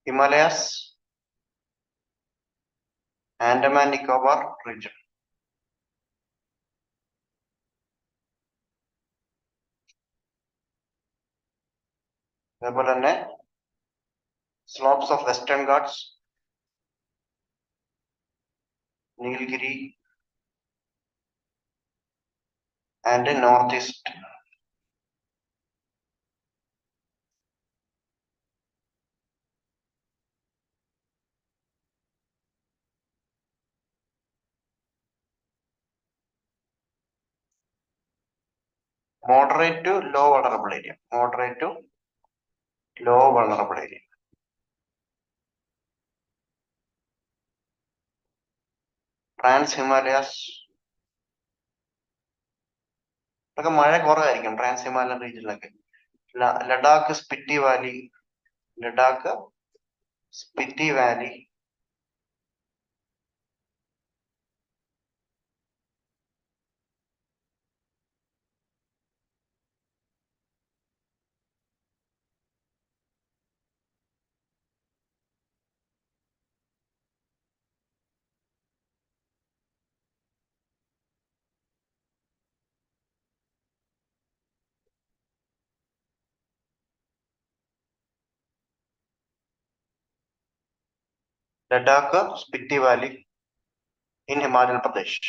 Himalayas, Andaman Nicobar region. അതേപോലെ തന്നെ slopes of Western Ghats, Nilgiri and northeast. Moderate to low vulnerable area. Trans Himalayas. ഇതൊക്കെ മഴ കുറവായിരിക്കും trans Himalayan റീജിയനിലൊക്കെ. Ladakh Spiti valley. Ladakh Spiti valley in Himachal Pradesh.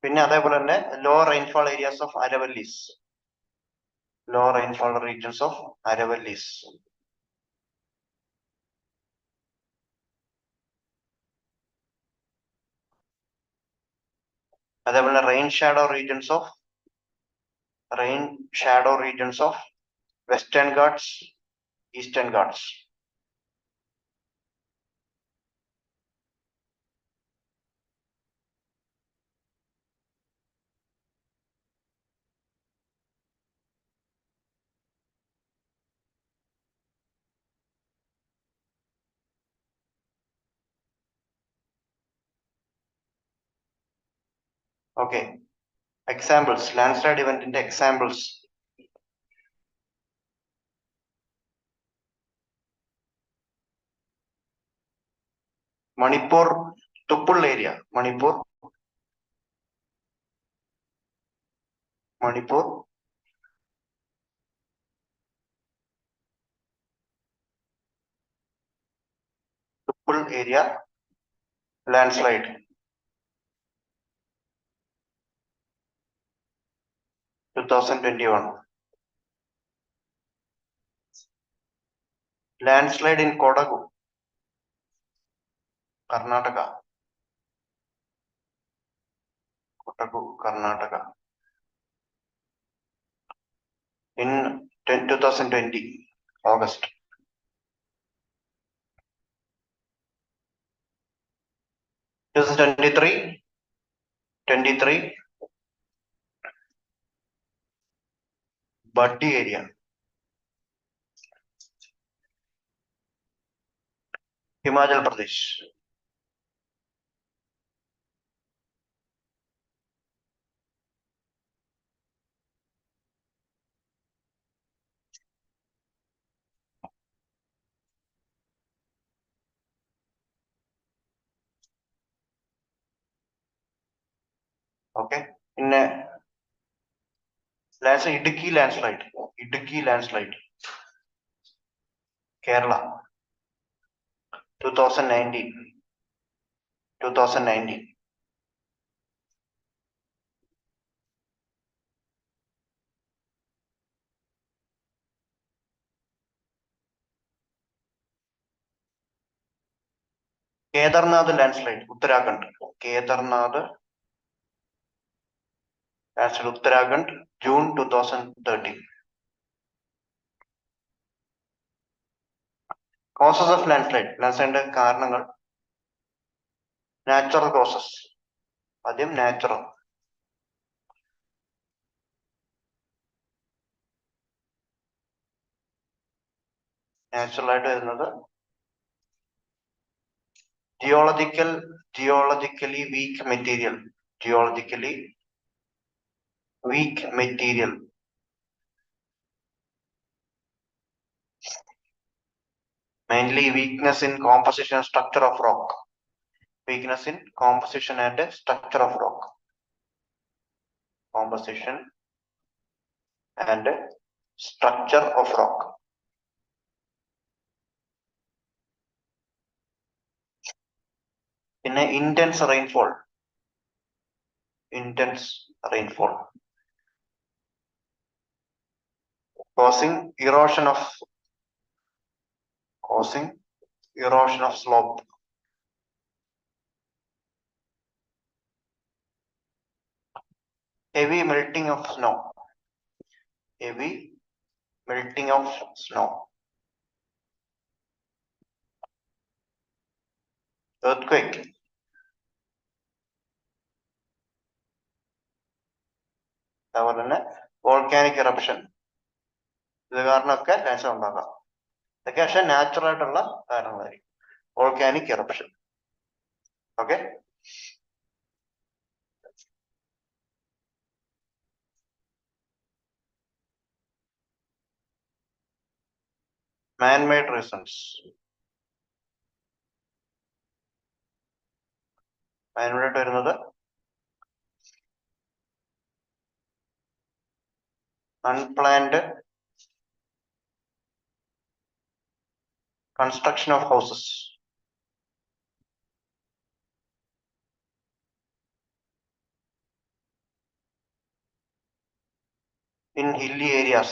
പിന്നെ അതേപോലെ തന്നെ low rainfall areas of Aravallis. Low rainfall regions of Aravallis. അതേപോലെ rain shadow regions of Western Ghats, Eastern Ghats. Okay, examples, landslide event in the examples. Manipur Tupul area, Manipur Manipur, full area landslide. (2021) landslide in Kodagu, Karnataka. Kodagu, Karnataka. In 2020 August. 23 Baddi area. Himachal Pradesh. Okay. In Idukki landslide. Idukki landslide. Kerala. 2019. 2019. Kedarnath landslide, Uttarakhand. Kedarnath landslide, Uttarakhand, June 2013. Causes of landslide. Landslide കാരണങ്ങൾ. Natural causes. ആദ്യം natural. Natural ആയിട്ട് വരുന്നത് geologically weak material. Geologically weak material. Mainly weakness in composition and structure of rock. Weakness in composition and structure of rock. Composition and structure of rock. In an intense rainfall. Intense rainfall. Causing erosion of slope. Heavy melting of snow. Heavy melting of snow. Earthquake. അതുപോലെ തന്നെ volcanic eruption. ഇത് കാരണമൊക്കെ landslide ഉണ്ടാക്കാം. ഇതൊക്കെ പക്ഷെ natural ആയിട്ടുള്ള കാരണങ്ങളായിരിക്കും. Volcanic eruption. Okay. Man-made reasons. Man-made വരുന്നത് unplanned construction of houses. In hilly areas.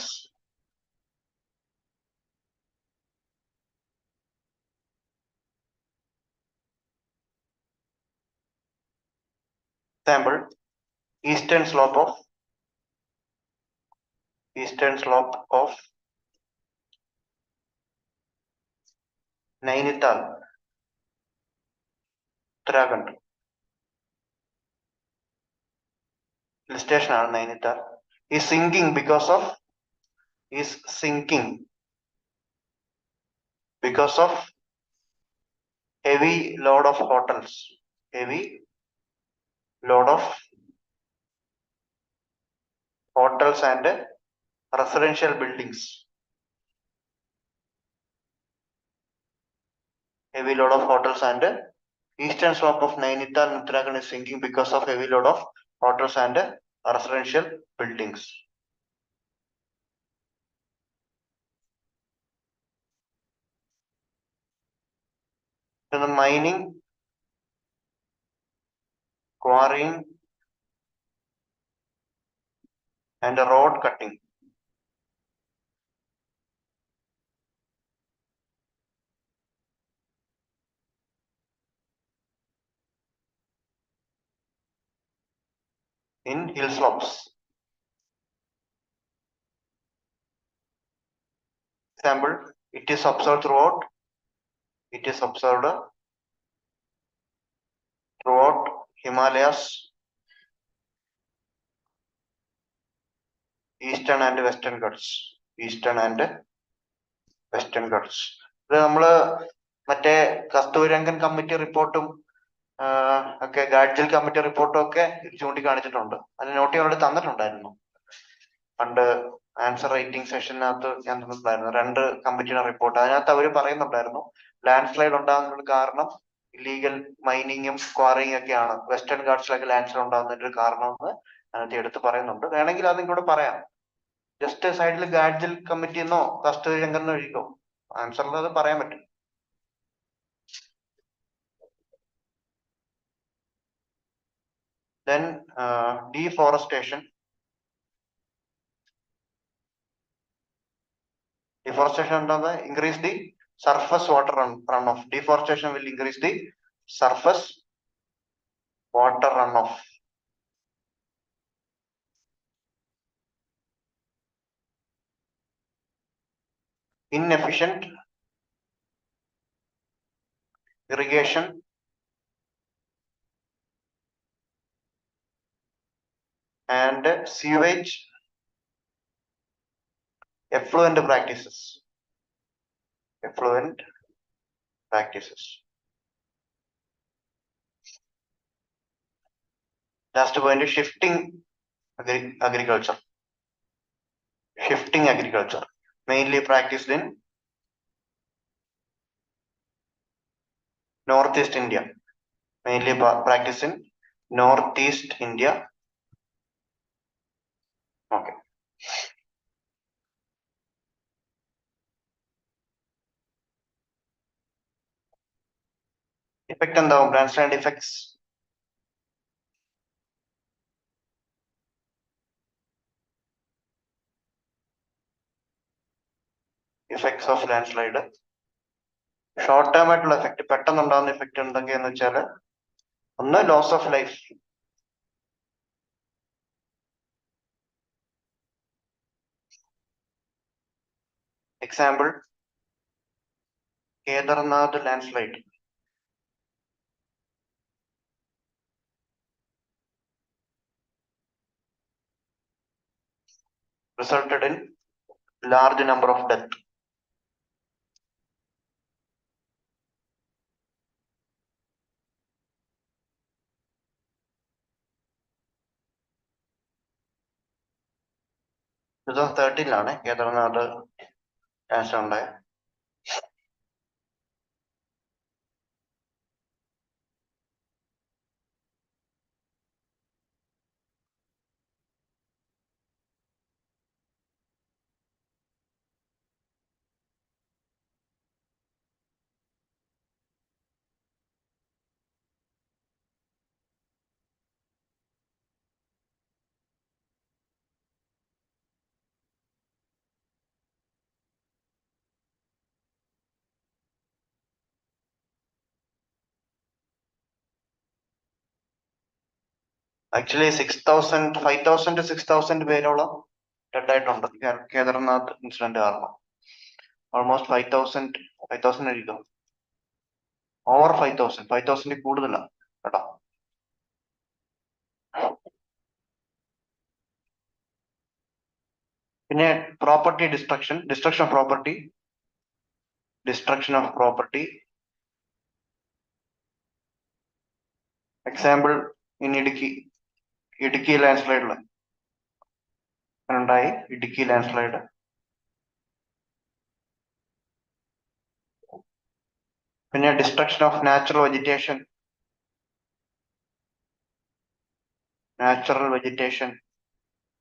Example, eastern slope of Nainital, Uttarakhand. Hill station ആണ് Nainital. Is sinking because of heavy load of hotels. Heavy load of hotels and residential buildings. Heavy load of hotels and eastern slope of Nainital, Uttarakhand is sinking because of heavy load of hotels and residential buildings. The mining, quarrying, and road cutting. In hill slopes. Example, it is observed throughout. It is observed throughout Himalayas, Eastern and Western Ghats. Eastern and Western Ghats. ഇത് നമ്മള് മറ്റേ Kasturirangan committee റിപ്പോർട്ടും ഒക്കെ ഗാഡ്ജിൽ committee റിപ്പോർട്ടും ഒക്കെ ചൂണ്ടിക്കാണിച്ചിട്ടുണ്ട്. അത് not ചെയ്യാൻ തന്നിട്ടുണ്ടായിരുന്നു പണ്ട് ആൻസർ റൈറ്റിംഗ് സെഷനകത്ത് ഞാൻ തന്നിട്ടുണ്ടായിരുന്നു 2 കമ്മിറ്റിയുടെ റിപ്പോർട്ട്. അതിനകത്ത് അവർ പറയുന്നുണ്ടായിരുന്നു ലാൻഡ് സ്ലൈഡ് ഉണ്ടാകുന്നതിന് കാരണം ഇല്ലീഗൽ മൈനിങ്ങും ക്വാറിയും ഒക്കെയാണ്. വെസ്റ്റേൺ ഗാർഡ്സിലൊക്കെ ലാൻഡ് സ്ലൈഡ് ഉണ്ടാകുന്നതിന്റെ ഒരു കാരണം എന്ന് അതിനകത്ത് എടുത്ത് പറയുന്നുണ്ട്. വേണമെങ്കിൽ അത് നിങ്ങളോട് പറയാം. ജസ്റ്റ് സൈഡിൽ ഗാഡ്ജിൽ കമ്മിറ്റി എന്നോ കസ്തൂരി രംഗൻ എന്നോ എഴുതിക്കോ, ആൻസറിൽ അത് പറയാൻ പറ്റും. Then deforestation. Deforestation increase the surface water runoff. Deforestation will increase the surface water runoff. Inefficient irrigation and sewage effluent practices. Effluent practices. Last point is shifting agriculture. Shifting agriculture, mainly practiced in Northeast India. Mainly practiced in Northeast India. Okay. Effect on the landslide effects. Effects of landslide. Short term ആയിട്ടുള്ള effect, പെട്ടെന്നുണ്ടാകുന്ന effect എന്തൊക്കെയാന്ന് വെച്ചാൽ, ഒന്ന് loss of life. Example Kedarnath landslide. Resulted in large number of death. ഇത് 2013 Kedarnath land ഉണ്ടായത്. Actually 5,000 to 6,000 പേരോളം dead ആയിട്ടുണ്ട് Kedarnath incident കാരണം. ഓൾമോസ്റ്റ് 5,000 എഴുതും. ഓവർ 5,000 കൂടുതലാണ് കേട്ടോ. പിന്നെ property destruction of property. Example in Idukki land സ്ലൈഡില് ഉണ്ടായി. Idukki landslide. പിന്നെ destruction of natural vegetation.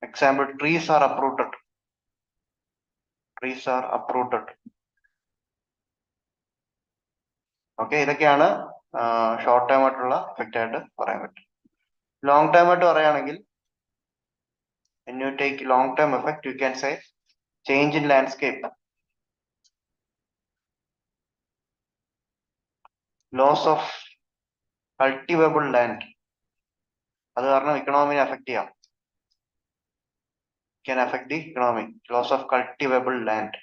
Example trees are uprooted. Trees are uprooted. Okay, ഇതൊക്കെയാണ് ഷോർട്ട് ടേം ആയിട്ടുള്ള എഫക്റ്റ് ആയിട്ട് പറയാൻ പറ്റും. ലോങ് ടേം ആയിട്ട് പറയുകയാണെങ്കിൽ when you take long term effect, you can say change in landscape, loss of cultivable land. അത് കാരണം ഇക്കണോമിനെ affect ചെയ്യാം. Can affect the economy. Loss of cultivable land,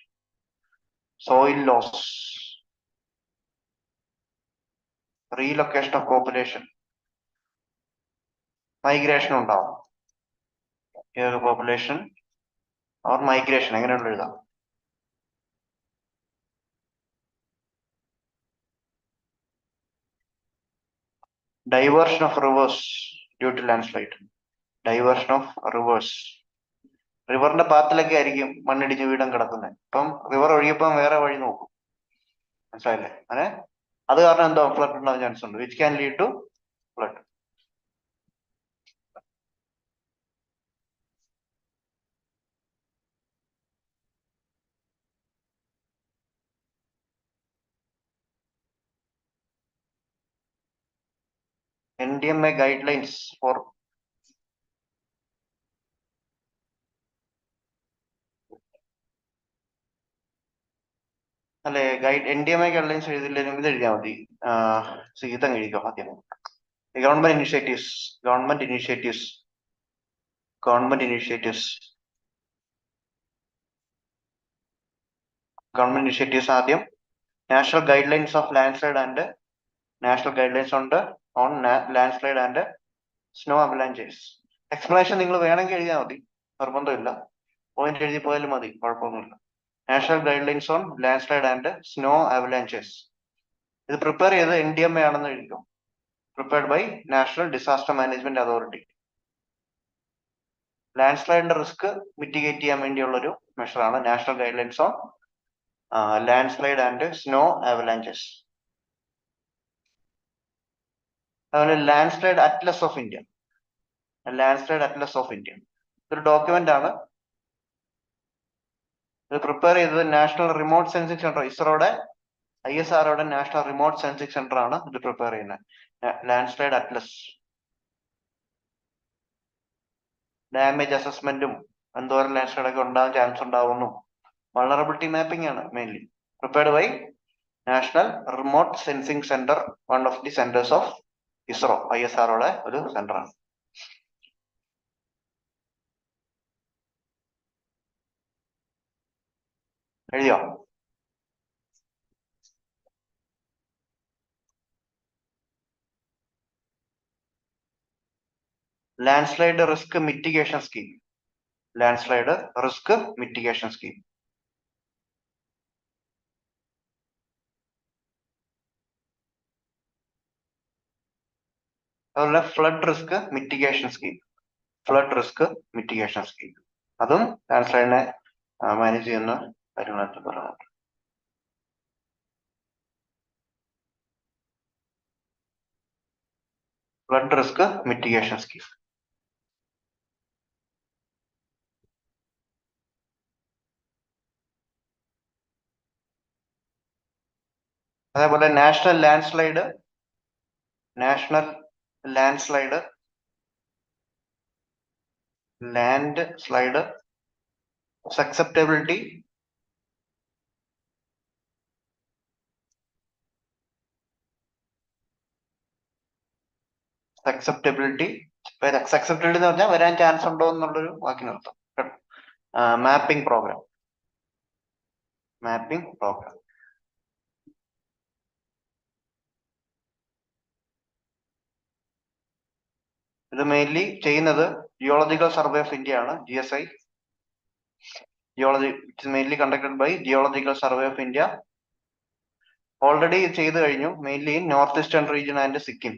soil loss, relocation of population, migration ഉണ്ടാവും. Population or migration എങ്ങനെയുള്ള എഴുതാം. Diversion of rivers due to landslide. Diversion of rivers. റിവറിന്റെ പാത്തിലൊക്കെ ആയിരിക്കും മണ്ണിടിഞ്ഞ് വീടും കിടക്കുന്നത്. ഇപ്പം റിവർ ഒഴുകിയപ്പം വേറെ വഴി നോക്കും. മനസ്സിലായില്ലേ? അങ്ങനെ അത് കാരണം എന്തോ ഫ്ലഡ് ഉണ്ടാവാൻ ചാൻസ് ഉണ്ട്. Which can lead to flood. NDMA guidelines for അല്ലെ NDMA ഗൈഡ്ലൈൻസ് എഴുതില്ലെങ്കിലും ഇത് എഴുതിയാൽ മതി. ഇതങ്ങ് എഴുതിക്കോ ആദ്യം. Government initiatives. Government initiatives. Government initiatives. Government initiatives ആദ്യം. National guidelines of landslide and national guidelines ഉണ്ട് on landslide and snow avalanches. Explanation നിങ്ങൾ വേണമെങ്കിൽ എഴുതിയാൽ മതി, നിർബന്ധമില്ല. പോയിന്റ് എഴുതി പോയാലും മതി, കുഴപ്പമൊന്നുമില്ല. National guidelines on landslide and snow avalanches. ഇത് പ്രിപ്പയർ ചെയ്ത് NDMA ആണെന്ന് എഴുതിക്കും. Prepared by national disaster management authority. Land സ്ലൈഡിന്റെ റിസ്ക് മിറ്റിഗേറ്റ് ചെയ്യാൻ വേണ്ടിയുള്ളൊരു മെഷറാണ് national guidelines on landslide and snow avalanches. അതുപോലെ landslide atlas of India. Landslide atlas of India ഒരു ഡോക്യുമെന്റ് ആണ്. ഇത് പ്രിപ്പയർ ചെയ്തത് നാഷണൽ റിമോട്ട് സെൻസിംഗ് സെന്റർ, ഇസ്രോയുടെ ISROയുടെ നാഷണൽ റിമോട്ട് സെൻസിംഗ് സെന്റർ ആണ് ഇത് പ്രിപ്പയർ ചെയ്യുന്നത്. Landslide atlas. ഡാമേജ് അസസ്മെന്റും എന്തോരം ലാൻഡ് സ്ലൈഡ് ഒക്കെ ഉണ്ടാകാൻ ചാൻസ് ഉണ്ടാവുന്നു. വൾണറബിലിറ്റി മാപ്പിംഗ് ആണ് mainly. Prepared by national remote sensing centre, one of the centres of ISRO. ISROയുടെ ഒരു സെന്റർ ആണ്. എഴുതിയോ? Landslide risk mitigation scheme. Landslide risk mitigation scheme. അതുപോലെ flood risk mitigation scheme. Flood risk mitigation scheme അതും land സ്ലൈഡിനെ manage ചെയ്യുന്ന കാര്യങ്ങളായിട്ട് പറയുന്നുണ്ട്. Flood risk mitigation scheme. അതേപോലെ നാഷണൽ ലാൻഡ് സ്ലൈഡ് സക്സെപ്റ്റബിലിറ്റി സക്സെപ്റ്റബിലിറ്റി എന്ന് പറഞ്ഞാൽ വരാൻ ചാൻസ് ഉണ്ടോ എന്നുള്ളൊരു വാക്കിനർത്ഥം. Mapping programme. ഇത് മെയിൻലി ചെയ്യുന്നത് ജിയോളജിക്കൽ സർവേ ഓഫ് ഇന്ത്യ ആണ്, GSI. Geology it's mainly conducted by geological survey of India. Already ചെയ്തു കഴിഞ്ഞു, mainly north eastern region and Sikkim.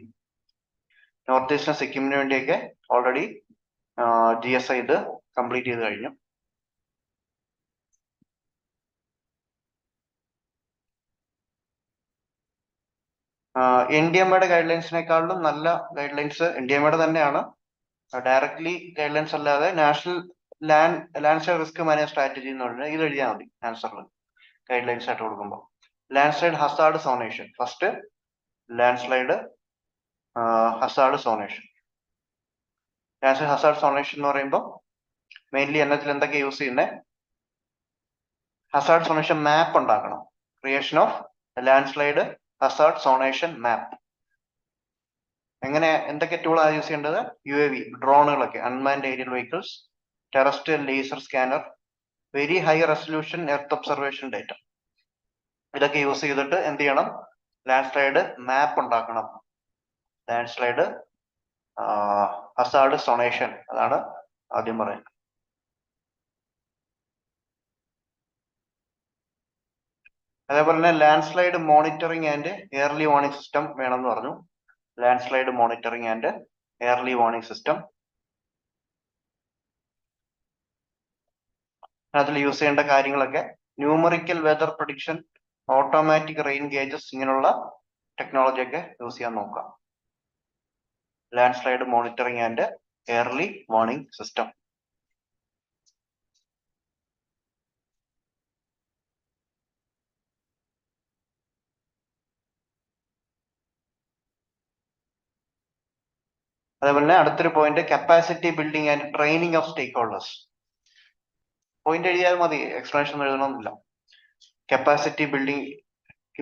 North eastern സിക്കിമിന് വേണ്ടിയൊക്കെ ഓൾറെഡി GSI ഇത് കംപ്ലീറ്റ് ചെയ്ത് കഴിഞ്ഞു. NDMAയുടെ ഗൈഡ് ലൈൻസിനേക്കാളും നല്ല ഗൈഡ് ലൈൻസ് NDMAയുടെ തന്നെയാണ്. ഡയറക്ട്ലി ഗൈഡ് ലൈൻസ് അല്ലാതെ national landslide risk manage strategy എന്ന് പറഞ്ഞാൽ ഇത് എഴുതിയാൽ മതി ആൻസറിൽ ഗൈഡ് ലൈൻസ് ആയിട്ട് കൊടുക്കുമ്പോൾ. Landslide hazard zonation, first landslide hazard zonation. Landslide hazard zonation എന്ന് പറയുമ്പോൾ മെയിൻലി എന്നതിൽ എന്തൊക്കെ യൂസ് ചെയ്യുന്നത്? ഹസാർഡ് സോണേഷൻ മാപ്പ് ഉണ്ടാക്കണം. Creation of landslide hazard zonation map. എങ്ങനെ, എന്തൊക്കെ ടൂളാണ് യൂസ് ചെയ്യേണ്ടത്? UAV, ഡ്രോണുകളൊക്കെ, unmanned aerial vehicles, terrestrial laser scanner, very high resolution earth observation data. ഇതൊക്കെ യൂസ് ചെയ്തിട്ട് എന്ത് ചെയ്യണം? ലാൻഡ്സ്ലൈഡ് മാപ്പ് ഉണ്ടാക്കണം. ലാൻഡ്സ്ലൈഡ് ഹസാർഡ് സോണേഷൻ, അതാണ് ആദ്യം പറയുന്നത്. അതേപോലെ തന്നെ landslide monitoring and early warning system വേണമെന്ന് പറഞ്ഞു. Landslide monitoring and early warning system. അതിൽ യൂസ് ചെയ്യേണ്ട കാര്യങ്ങളൊക്കെ numerical weather prediction, automatic rain gauges, ഇങ്ങനെയുള്ള ടെക്നോളജി ഒക്കെ യൂസ് ചെയ്യാൻ നോക്കാം. ലാൻഡ്സ്ലൈഡ് മോണിറ്ററിംഗ് ആൻഡ് എയർലി വാർണിംഗ് സിസ്റ്റം. അതേപോലെ തന്നെ അടുത്തൊരു point capacity building and training of stakeholders. Point എഴുതിയാൽ മതി, എക്സ്പ്ലനേഷൻ എഴുതണമെന്നില്ല. കപ്പാസിറ്റി ബിൽഡിംഗ്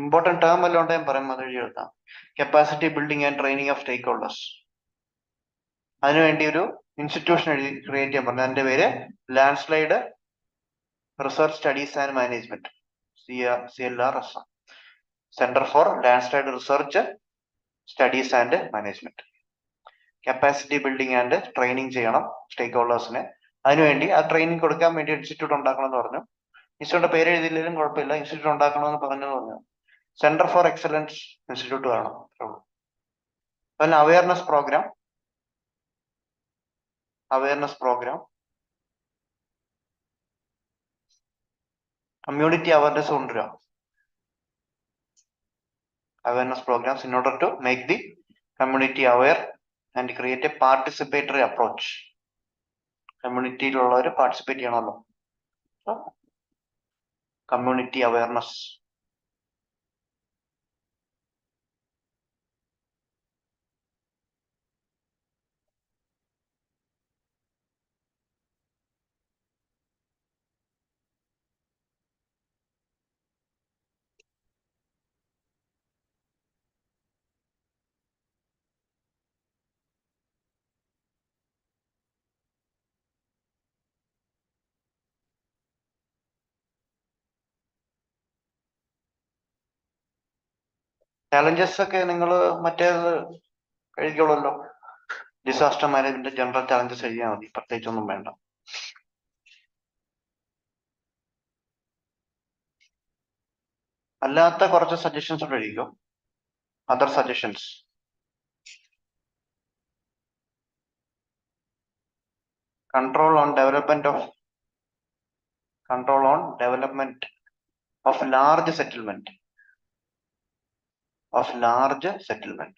ഇമ്പോർട്ടന്റ് ടേം എല്ലാം ഉണ്ടെങ്കിൽ പറയാം, അത് എഴുതി എടുക്കാം. Capacity building and training of stakeholders. അതിനുവേണ്ടി ഒരു ഇൻസ്റ്റിറ്റ്യൂഷൻ ക്രിയേറ്റ് ചെയ്യാൻ പറഞ്ഞു. അതിന്റെ പേര് landslide research studies and management, CLRS, centre for landslide research studies and management. Capacity building and training ചെയ്യണം സ്റ്റേക്ക് ഹോൾഡേഴ്സിനെ. അതിനുവേണ്ടി ആ ട്രെയിനിങ് കൊടുക്കാൻ വേണ്ടി ഇൻസ്റ്റിറ്റ്യൂട്ട് ഉണ്ടാക്കണം എന്ന് പറഞ്ഞു. ഇൻസ്റ്റിറ്റ്യൂട്ടിന്റെ പേര് എഴുതിയില്ലെങ്കിലും കുഴപ്പമില്ല, ഇൻസ്റ്റിറ്റ്യൂട്ട് ഉണ്ടാക്കണമെന്ന് പറഞ്ഞു. സെന്റർ ഫോർ എക്സലൻസ് ഇൻസ്റ്റിറ്റ്യൂട്ട് വേണം. പിന്നെ അവയർനെസ് പ്രോഗ്രാം, കമ്മ്യൂണിറ്റി അവയർനെസ് കൊണ്ടുവരിക. Awareness programs in order to make the community aware and create a participatory approach. കമ്മ്യൂണിറ്റിയിലുള്ളവർ പാർട്ടിസിപ്പേറ്റ് ചെയ്യണമല്ലോ. Community awareness. ചാലഞ്ചസ് ഒക്കെ നിങ്ങൾ മറ്റേത് എഴുതിക്കോളല്ലോ. ഡിസാസ്റ്റർ മാനേജ്മെന്റ് ജനറൽ ചാലഞ്ചസ് എഴുതിയാൽ മതി, പ്രത്യേകിച്ചൊന്നും വേണ്ട. അല്ലാത്ത കുറച്ച് സജഷൻസ് കൂടെ എഴുതിക്കോ. Other suggestions. Control on development of large settlement.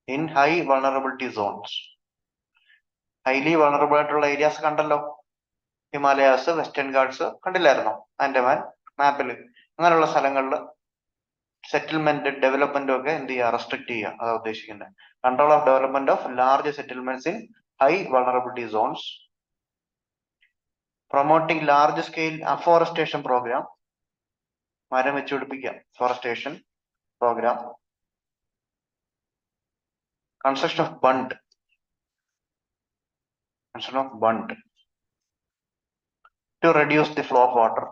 In high vulnerability zones. Highly vulnerable ആയിട്ടുള്ള ഏരിയാസ് കണ്ടല്ലോ. ഹിമാലയാസ്, വെസ്റ്റേൺ ഗാർഡ്സ് കണ്ടില്ലായിരുന്നോ? ആൻഡമാൻ മാപ്പിൽ. അങ്ങനെയുള്ള സ്ഥലങ്ങളിൽ സെറ്റിൽമെന്റ് ഡെവലപ്മെന്റും ഒക്കെ എന്ത് ചെയ്യുക? റെസ്ട്രിക്ട് ചെയ്യുക. അതാ ഉദ്ദേശിക്കുന്നത്. Control of development of large settlements in high vulnerability zones. Promoting large scale afforestation program. മരം വെച്ച് പിടിപ്പിക്കുക. Forest station programme. Construction of bund. To reduce the flow of water.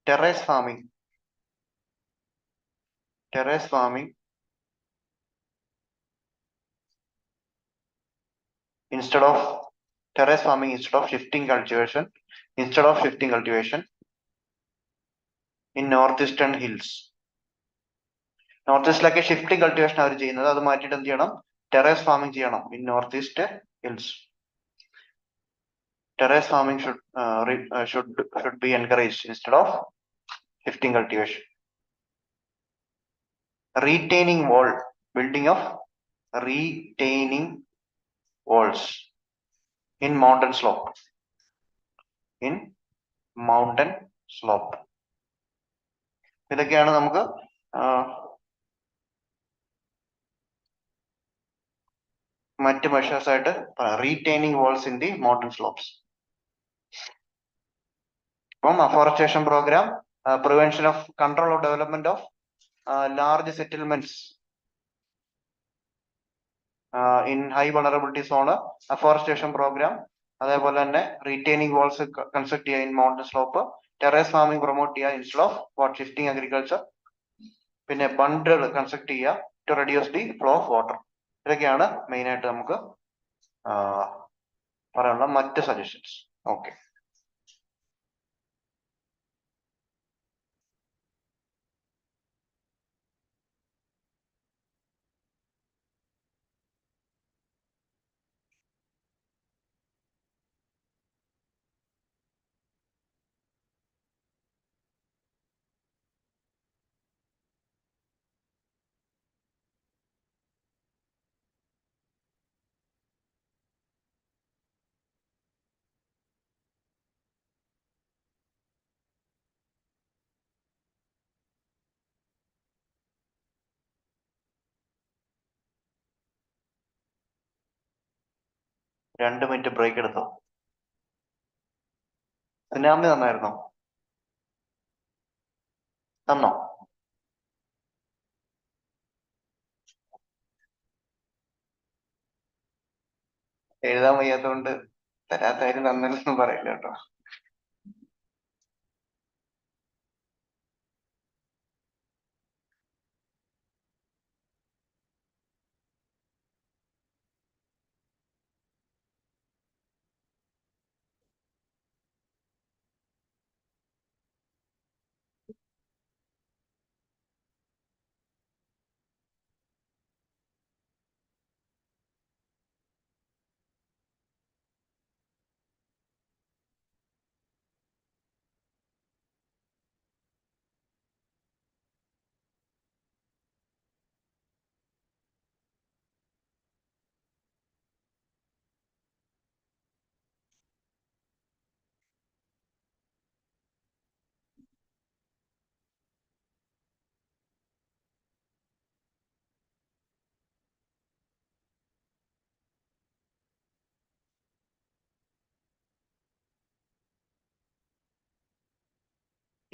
Terrace farming. Instead of shifting cultivation. In northeastern hills. North shifting cultivation അവർ ചെയ്യുന്നത്. അത് മാറ്റിയിട്ട് എന്ത് ചെയ്യണം? Terrace farming ചെയ്യണം in north east hills. terrace farming should be encouraged instead of shifting cultivation. Retaining wall, building of retaining walls in mountain slope. In mountain slope. ഇതൊക്കെയാണ് നമുക്ക് മറ്റ് മെഷേഴ്സ് ആയിട്ട് retaining walls in the mountain slopes. അപ്പം afforestation programme, prevention of control of development of large settlements in high vulnerability zone, afforestation programme, അതേപോലെ തന്നെ retaining walls construct ചെയ്യുക in mountain slope, terrace farming promote ചെയ്യുക instead of what shifting agriculture, പിന്നെ ബണ്ടുകൾ construct ചെയ്യുക to reduce the flow of water. ഇതൊക്കെയാണ് main ആയിട്ട് നമുക്ക് പറയാനുള്ള മറ്റ് സജഷൻസ്. ഓക്കെ, രണ്ട് മിനിറ്റ് ബ്രേക്ക് എടുത്തോ. സുനാമി തന്നായിരുന്നോ? തന്നോ? എഴുതാൻ വയ്യാത്തതുകൊണ്ട് തരാത്തായാലും തന്നില്ലെന്ന് പറയില്ല കേട്ടോ.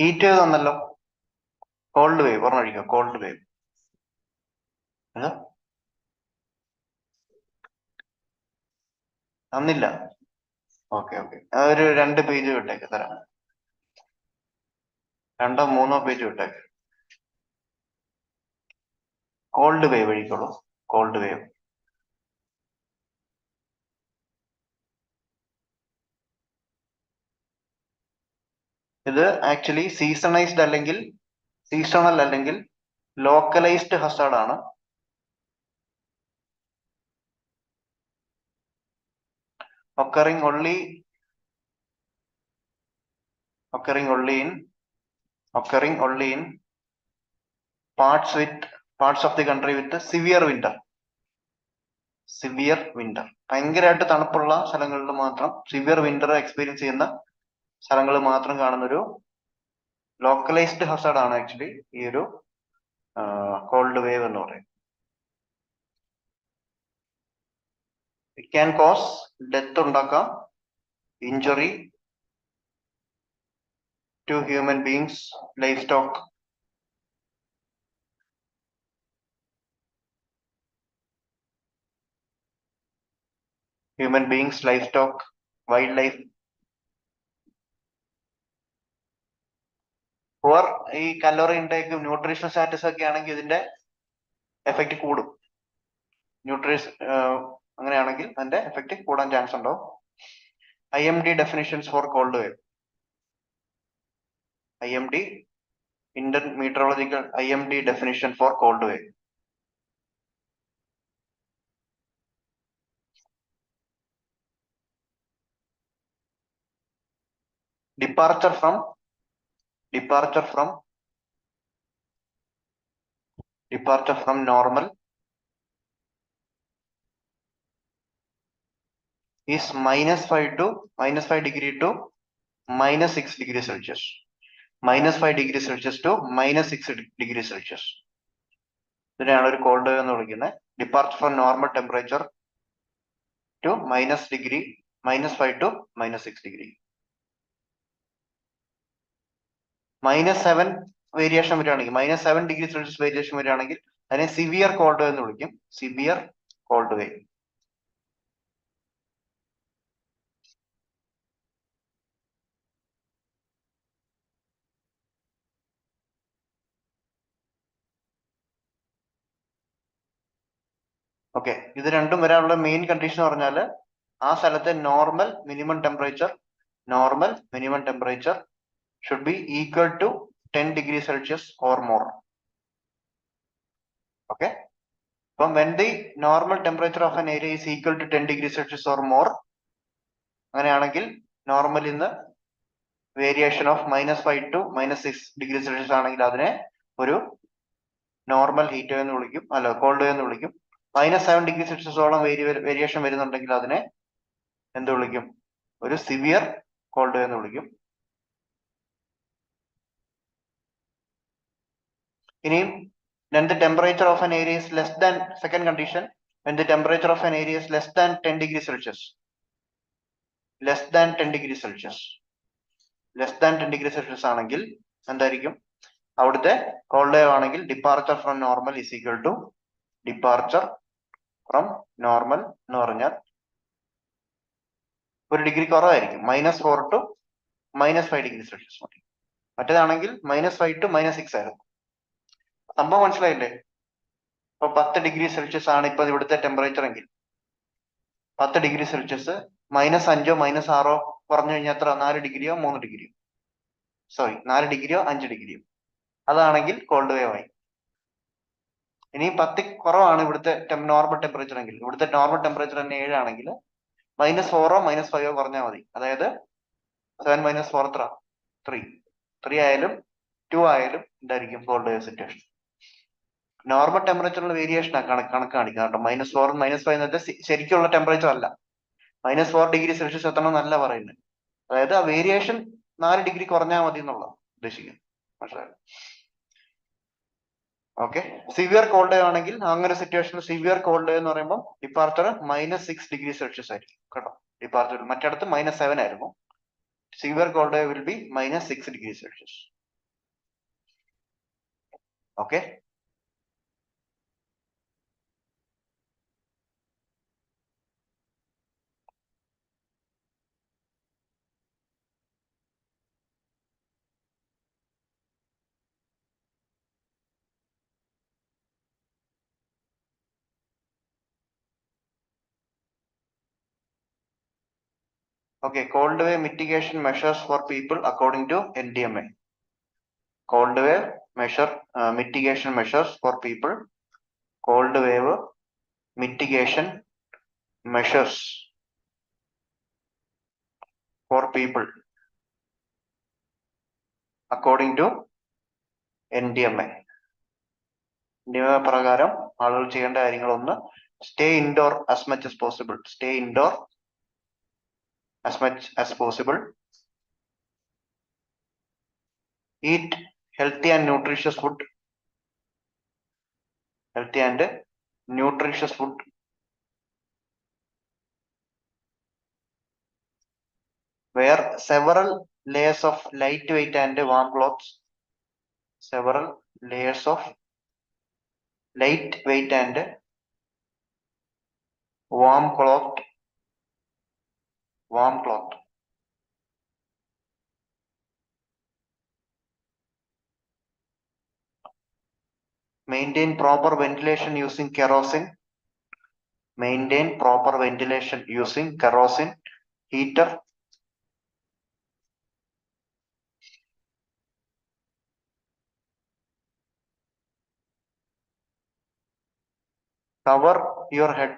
ഹീറ്റ് വേവ് തന്നല്ലോ, കോൾഡ് വേവ് പറഞ്ഞൊഴിക്കോ. കോൾഡ് വേവ് തന്നില്ല. ഓക്കെ ഓക്കെ, അതൊരു 2 പേജ് വിട്ടേക്ക്, തരാം. 2 3 പേജ് വിട്ടേക്ക്. കോൾഡ് വേവ് ഒഴിക്കോളൂ. കോൾഡ് വേവ് ഇത് ആക്ച്വലി സീസണൈസ്ഡ് അല്ലെങ്കിൽ സീസണൽ അല്ലെങ്കിൽ ലോക്കലൈസ്ഡ് ഹസാർഡ് ആണ്. occurring only in parts of the country with severe winter. ഭയങ്കരമായിട്ട് തണുപ്പുള്ള സ്ഥലങ്ങളിൽ മാത്രം, സിവിയർ വിന്റർ എക്സ്പീരിയൻസ് ചെയ്യുന്ന സ്ഥലങ്ങളിൽ മാത്രം കാണുന്ന ഒരു ലോക്കലൈസ്ഡ് ഹസാർഡ് ആണ് ആക്ച്വലി ഈ ഒരു കോൾഡ് വേവ് എന്ന് പറയുന്നത്. ഇറ്റ് ക്യാൻ കോസ് ഡെത്ത് ഉണ്ടാക്കാം, injury to human beings, livestock, wildlife. Poor ഈ കലോറി ഇൻടേക്ക്, ന്യൂട്രീഷൻ സ്റ്റാറ്റസ് ഒക്കെ ആണെങ്കിൽ ഇതിന്റെ എഫക്റ്റ് കൂടും. അങ്ങനെയാണെങ്കിൽ അതിന്റെ എഫക്റ്റ് കൂടാൻ ചാൻസ് ഉണ്ടാവും. IMD definitions for cold wave. IMD definition for cold wave. departure from normal is -5 degree to -6 degree Celsius. -5 degree Celsius to -6 degree Celsius. ഇതിനെയാണ് ഒരു കോൾഡ് വേവ് എന്ന് വിളിക്കുന്നത്. Departure from normal temperature to -5 to -6 degree. -7 variation വരികയാണെങ്കിൽ, -7 degree Celsius variation വരികയാണെങ്കിൽ അതിനെ severe cold wave എന്ന് വിളിക്കും. Severe cold wave. Okay, ഇത് രണ്ടും വരാനുള്ള മെയിൻ കണ്ടീഷൻ എന്ന് പറഞ്ഞാൽ ആ സ്ഥലത്തെ normal minimum temperature should be equal to 10 degree Celsius or more. Okay, അപ്പം when the normal temperature of an area is equal to 10 degree Celsius or more, അങ്ങനെയാണെങ്കിൽ normal ഇന്ന് variation of -5 to -6 degree Celsius ആണെങ്കിൽ അതിനെ ഒരു normal heat wave എന്ന് വിളിക്കും, അല്ല called wave എന്ന് വിളിക്കും. -7 degree Celsiusoളം വേരിയേഷൻ വരുന്നുണ്ടെങ്കിൽ അതിനെ എന്ത് വിളിക്കും? ഒരു സിവിയർ കോൾഡ് വേവ് എന്ന് വിളിക്കും. ഇനിയും when the temperature of an area is less than, second condition, when the temperature of an area is less than 10 degree Celsius, less than 10 degree Celsius ആണെങ്കിൽ എന്തായിരിക്കും? അവിടുത്തെ കോൾഡ് വേവ് ആണെങ്കിൽ departure from normal is equal to departure from normal എന്ന് പറഞ്ഞാൽ 1 degree കുറവായിരിക്കും. -4 to -5 degree Celsius മതി. മറ്റേതാണെങ്കിൽ -5 to -6 ആയിരുന്നു. സംഭവം മനസ്സിലായില്ലേ? ഇപ്പൊ 10 degree Celsius ആണ് ഇപ്പൊ ഇവിടുത്തെ ടെമ്പറേച്ചർ എങ്കിൽ 10 degree Celsius -5 -6 പറഞ്ഞു കഴിഞ്ഞാൽ എത്ര? 4 ഡിഗ്രിയോ 3 ഡിഗ്രിയോ, സോറി 4 ഡിഗ്രിയോ 5 ഡിഗ്രിയോ, അതാണെങ്കിൽ കോൾഡ് വേവ് ആയി. ഇനി 10 കുറവാണ് ഇവിടുത്തെ നോർമൽ ടെമ്പറേച്ചർ എങ്കിൽ, ഇവിടുത്തെ നോർമൽ ടെമ്പറേച്ചർ തന്നെ 7 ആണെങ്കിൽ -4 -5 പറഞ്ഞാൽ മതി. അതായത് 7 - 4 എത്ര? 3 ആയാലും 2 ആയാലും എന്തായിരിക്കും കോൾഡ് വേവ് സിറ്റുവേഷൻ. നോർമൽ ടെമ്പറേച്ചറിലുള്ള വേരിയേഷൻ കണക്ക് കാണിക്കാം കേട്ടോ. -4 -5 എന്നത് ശരിക്കുള്ള ടെമ്പറേച്ചർ അല്ല. -4 degree Celsius എത്തണം എന്നല്ല പറയുന്നത്. അതായത് ആ വേരിയേഷൻ 4 ഡിഗ്രി കുറഞ്ഞാൽ മതി എന്നുള്ള ഉദ്ദേശിക്കുന്നത്. മനസ്സിലായോ? ഓക്കെ, സിവിയർ കോൾഡ് വേവ് ആണെങ്കിൽ അങ്ങനെ സിറ്റുവേഷനിൽ സിവിയർ കോൾഡ് വേവ് എന്ന് പറയുമ്പോൾ ഡിപ്പാർച്ചർ -6 degree Celsius ആയിരിക്കും കേട്ടോ. ഡിപ്പാർച്ചർ മറ്റടുത്ത് -7 ആയിരുന്നു. Severe cold wave will be -6 degree Celsius. Okay, okay, cold wave mitigation measures for people according to NDMA. Cold wave mitigation measures for people. Cold wave mitigation measures for people according to NDMA. NDMA പ്രകാരം ആളുകൾ ചെയ്യേണ്ട കാര്യങ്ങളൊന്ന്, stay indoor as much as possible. Stay indoor as much as possible. Eat healthy and nutritious food. Healthy and nutritious food. Wear several layers of lightweight and warm clothes. Several layers of lightweight and warm cloth. Maintain proper ventilation using kerosene. Maintain proper ventilation using kerosene heater. Cover your head.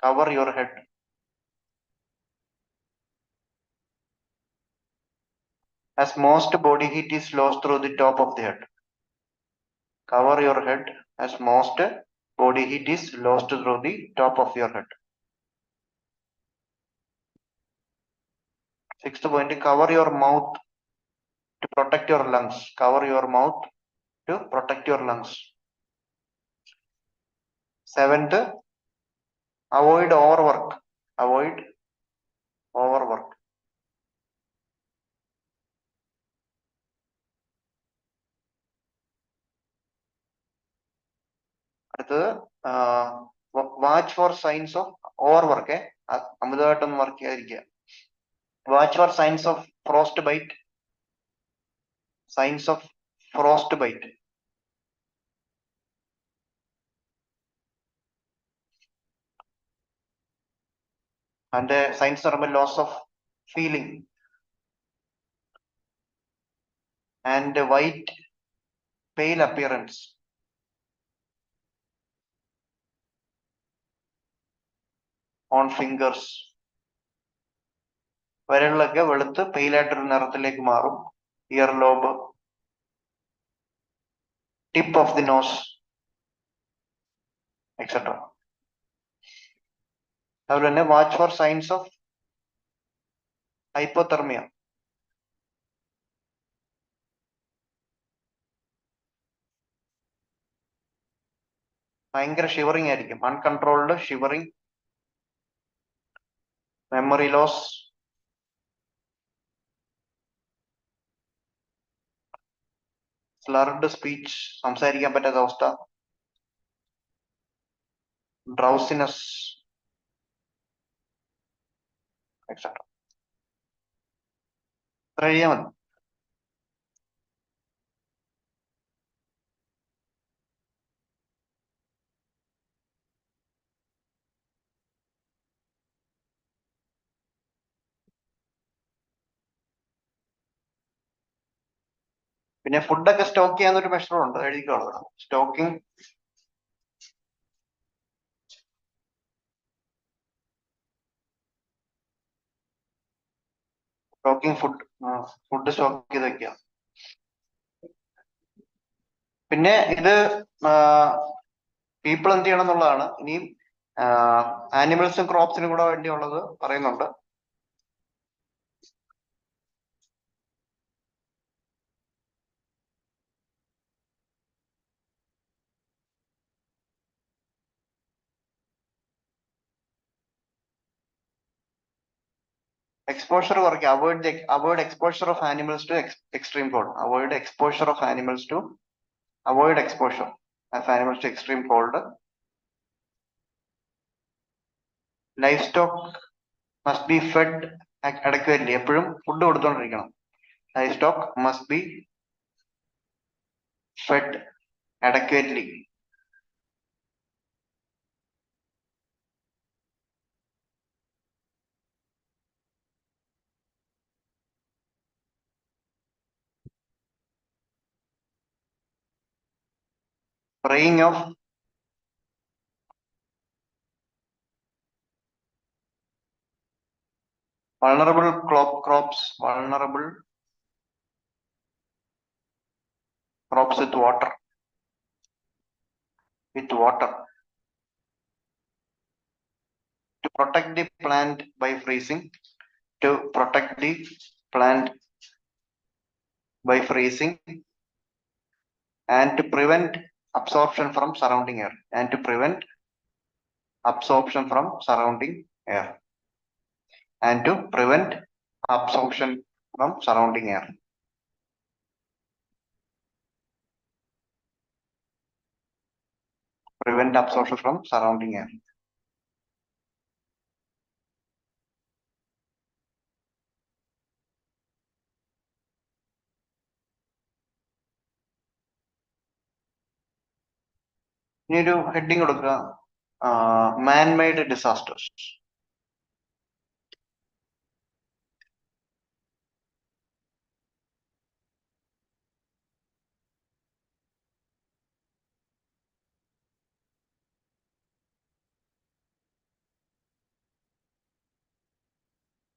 Cover your head. as most body heat is lost through the top of the head. Cover your head as most body heat is lost through the top of your head. Sixth point, cover your mouth to protect your lungs. Cover your mouth to protect your lungs. Seventh, avoid overwork. Avoid overwork. അടുത്തത് watch for signs of overwork. അമിതമായിട്ടൊന്നും work ചെയ്യാതിരിക്കുക. Watch for signs of frostbite. Signs of frostbite. അതിന്റെ signs പറയുമ്പോൾ loss of feeling and white pale appearance. On fingers. വിരലിലൊക്കെ വെളുത്ത് പെയിലായിട്ടൊരു നിറത്തിലേക്ക് മാറും. Earlobe, tip of the nose, etcetera. അതുപോലെ തന്നെ watch for signs of hypothermia. ഭയങ്കര ഷിവറിങ് ആയിരിക്കും. Uncontrolled shivering. Memory loss, slurred speech, സംസാരിക്കാൻ പറ്റാത്ത അവസ്ഥ, ഡ്രൗസിനെസ്, എക്സെട്ര. ഇത്ര എഴുതിയാൽ മതി. പിന്നെ ഫുഡൊക്കെ സ്റ്റോക്ക് ചെയ്യാന്നൊരു മെഷർ ഉണ്ട്, എഴുതിക്കോളൂ. സ്റ്റോക്കിംഗ് ഫുഡ് സ്റ്റോക്ക് ചെയ്ത് വെക്കുക. പിന്നെ ഇത് പീപ്പിൾ എന്ത് ചെയ്യണം എന്നുള്ളതാണ്. ഇനിയും ആനിമൽസും ക്രോപ്സിനും കൂടെ വേണ്ടിയുള്ളത് പറയുന്നുണ്ട്. എക്സ്പോഷർ കുറയ്ക്കുക. Avoid exposure of animals to extreme cold. Avoid exposure of animals to extreme cold. Livestock must be fed adequately. എപ്പോഴും ഫുഡ് കൊടുത്തോണ്ടിരിക്കണം. Livestock must be fed adequately. Spraying of vulnerable crops with water. To protect the plant by freezing. And to prevent absorption from surrounding air. ഇനി ഒരു heading കൊടുക്കുക, man-made disasters.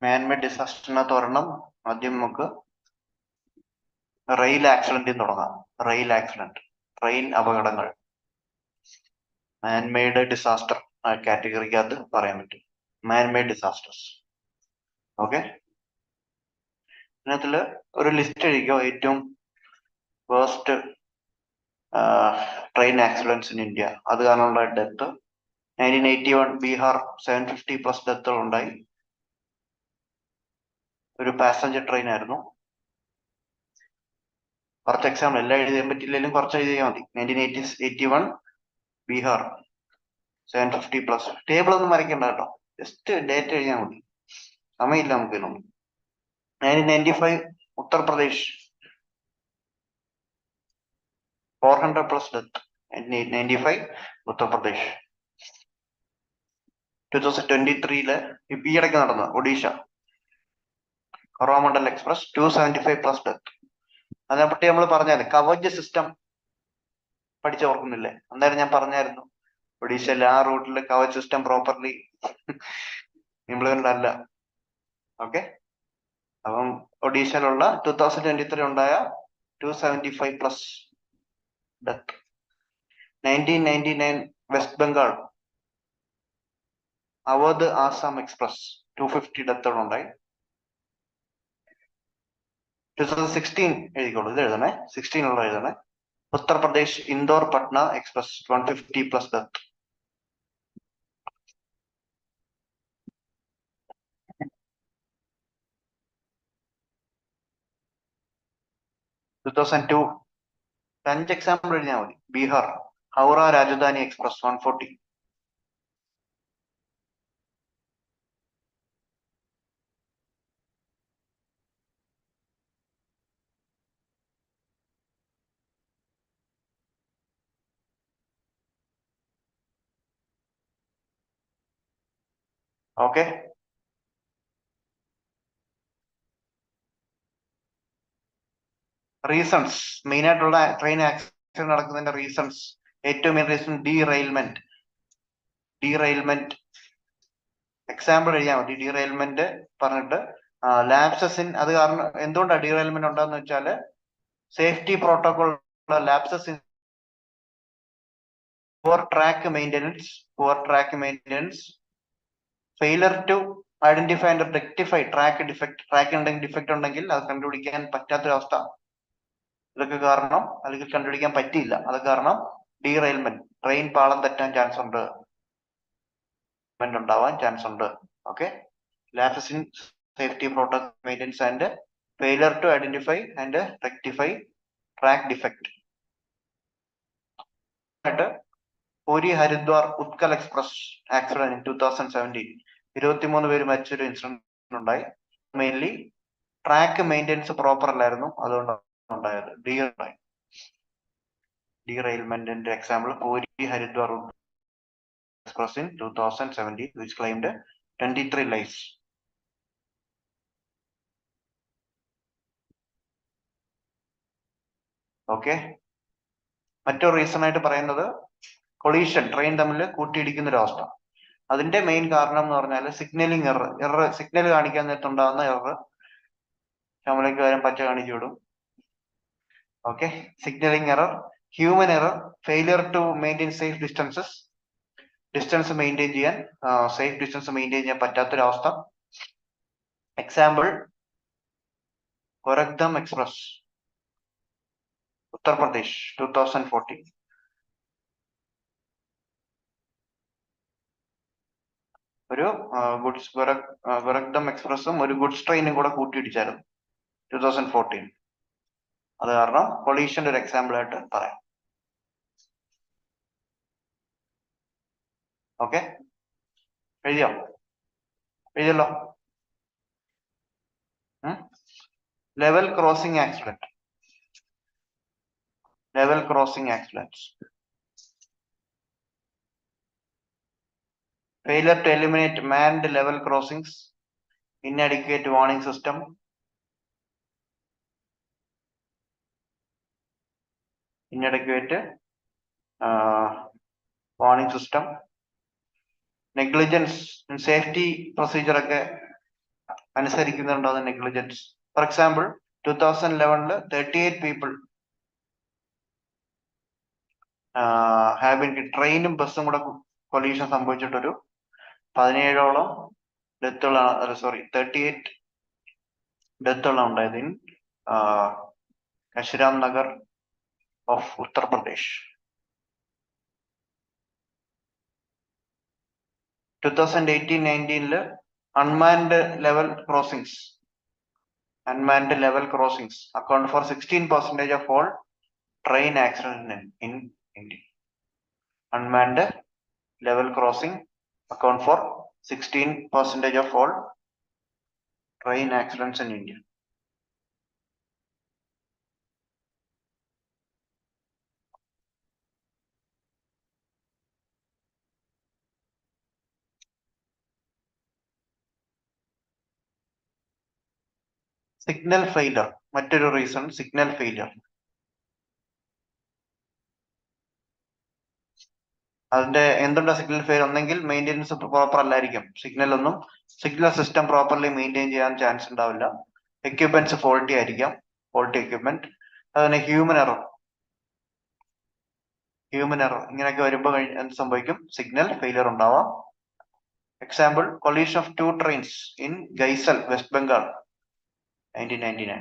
Man-made disaster ഒരെണ്ണം ആദ്യം നമുക്ക് rail ആക്സിഡന്റിൽ തുടങ്ങാം. Rail accident, train അപകടങ്ങൾ, man-made disaster കാറ്റഗറിക്കകത്ത് പറയാൻ പറ്റും. Man-made disasters. ഓക്കെ, ഇതിനകത്തില് ഒരു ലിസ്റ്റ് എഴുതിക്കോ. ഏറ്റവും waste train accidents in India. അത് കാരണമുള്ള ഡെത്ത് 1981 ബീഹാർ 750+ ഡെത്തുകൾ ഉണ്ടായി. ഒരു പാസഞ്ചർ ട്രെയിൻ ആയിരുന്നു. കുറച്ച് എക്സാമ്പിൾ, എല്ലാം എഴുതാൻ പറ്റില്ലെങ്കിലും കുറച്ച് എഴുതിയാൽ മതി. 1981 ബീഹാർ 750+. ടേബിൾ ഒന്നും വരയ്ക്കണ്ട കേട്ടോ, ജസ്റ്റ് ഡേറ്റ് എഴുതിയാൽ മതി. സമയമില്ല നമുക്ക്. 1995 ഉത്തർപ്രദേശ് 400+ ഡെത്ത്. 1995 ഉത്തർപ്രദേശ്. 2023 ഈ ഇടയ്ക്ക് നടന്ന ഒഡീഷ കൊറോമണ്ഡൽ എക്സ്പ്രസ് 275+ ഡെത്ത്. അതിനെപ്പറ്റി നമ്മൾ പറഞ്ഞാല് കവച് സിസ്റ്റം പഠിച്ച് ഓർക്കുന്നില്ലേ? എന്തായാലും ഞാൻ പറഞ്ഞായിരുന്നു, ഒഡീഷയിൽ ആ റൂട്ടിൽ കവച് സിസ്റ്റം പ്രോപ്പർലി ഇംപ്ലിമെന്റ് അല്ല. ഓക്കെ, അപ്പം ഒഡീഷയിലുള്ള 2023 ഉണ്ടായ 275+ ഡെത്ത്. 1999 വെസ്റ്റ് ബംഗാൾ അവധ് ആസാം എക്സ്പ്രസ് 250 ഡെത്തുകൾ ഉണ്ടായി. 2016 എഴുതിക്കോളൂ, ഇത് എഴുതണേ, 16 എഴുതണേ. ഉത്തർപ്രദേശ് ഇൻഡോർ പട്ന എക്സ്പ്രസ് 150+ ഡെത്ത്. (2002) 5 എക്സാമ്പിൾ എഴുതിയാൽ മതി. Bihar Howrah Rajdhani express 140. Okay, reasons, main ആയിട്ടുള്ള ട്രെയിൻ ആക്സിഡന്റ് നടക്കുന്നതിന്റെ റീസൺസ്. ഏറ്റവും മെയിൻ റീസൺ ഡീറെയിൽമെന്റ്. എക്സാമ്പിൾ എഴുതിയാൽ മതി. ഡീറെയിൽമെന്റ് പറഞ്ഞിട്ട് ലാപ്സസ് ഇൻ, അത് കാരണം എന്തുകൊണ്ടാണ് ഡീറെയിൽമെന്റ് ഉണ്ടാകുന്ന വെച്ചാല് safety protocol lapses in poor track maintenance, failure to identify and rectify track defect ഉണ്ടെങ്കിൽ അത് കണ്ടുപിടിക്കാൻ പറ്റാത്തൊരവസ്ഥ. ഇതൊക്കെ കാരണം, അല്ലെങ്കിൽ കണ്ടുപിടിക്കാൻ പറ്റിയില്ല, അത് കാരണം ഡീറെയിൽമെന്റ്, ട്രെയിൻ പാളം തെറ്റാൻ ചാൻസ് ഉണ്ട്, ഉണ്ടാവാൻ ചാൻസ് ഉണ്ട്. Okay, lapses in safety protocol maintenance and failure to identify and rectify track defect. Puri Haridwar Utkal express accident 2017. 23 പേര് മരിച്ചൊരു ഇൻസിഡന്റ് ഉണ്ടായി. മെയിൻലി ട്രാക്ക് മെയിൻ്റെനൻസ് പ്രോപ്പർ അല്ലായിരുന്നു, അതുകൊണ്ടാണ് ഉണ്ടായത് ഡീറെയിൽമെന്റിന്റെ example Puri Haridwar express in 2017 which claimed 23 lives. Okay, മറ്റൊരു റീസൺ ആയിട്ട് പറയുന്നത് കൊളീഷൻ, ട്രെയിൻ തമ്മിൽ കൂട്ടിയിടിക്കുന്ന ഒരു അവസ്ഥ. അതിന്റെ മെയിൻ കാരണം എന്ന് പറഞ്ഞാൽ സിഗ്നലിംഗ് എറർ, സിഗ്നൽ കാണിക്കാൻ നേരത്തുണ്ടാകുന്ന എറർ. നമ്മളേക്ക് വരാൻ പച്ച കാണിച്ചു വിടും. Okay, signalling error, human error, failure to maintain safe distances, distance maintain ചെയ്യാൻ, സേഫ് ഡിസ്റ്റൻസ് മെയിൻറ്റെയിൻ ചെയ്യാൻ പറ്റാത്തൊരവസ്ഥ. Example Gorakhdham express Uttar Pradesh 2014. ഒരു ഗുഡ്സ് ഗോരഖ്ധം എക്സ്പ്രസും ഒരു ഗുഡ്സ് ട്രെയിനും കൂടെ കൂട്ടിയിടിച്ചായിരുന്നു 2014. അത് കാരണം കൊളീഷന്റെ ഒരു എക്സാമ്പിൾ ആയിട്ട് പറയാം. ഓക്കെ, എഴുതിയല്ലോ. Level crossing accident, level crossing accidents, failure to eliminate manned level crossings, inadequate warning system, warning system, negligence in safety procedure ഒക്കെ അനുസരിക്കുന്നുണ്ടോ negligence. For example 2011 38 people have been ട്രെയിനും ബസ്സും കൂടെ കൊളീഷൻ സംഭവിച്ചിട്ടൊരു 17ഓളം ഡെത്തുകളാണ് 38 ഡെത്തുകളാണ് ഉണ്ടായത് in Kashiram Nagar of Uttar Pradesh. 2018-19 unmanned level crossings account for 16% of all train accidents in India. Unmanned level crossing account for 16% of all train accidents in India. Signal failure, മറ്റൊരു reason signal failure. അതിന്റെ എന്തുണ്ടാ signal failure? ഒന്നെങ്കിൽ maintenance proper അല്ലായിരിക്കും, signal system properly maintain ചെയ്യാൻ chance ഉണ്ടാവില്ല, equipments faulty ആയിരിക്കാം, faulty equipment, അതുപോലെ human error ഇങ്ങനെയൊക്കെ വരുമ്പോൾ എന്ത് സംഭവിക്കും? സിഗ്നൽ ഫെയിലിയർ ഉണ്ടാവാം. Example, collision of 2 trains in Gaisal, West Bengal 1999.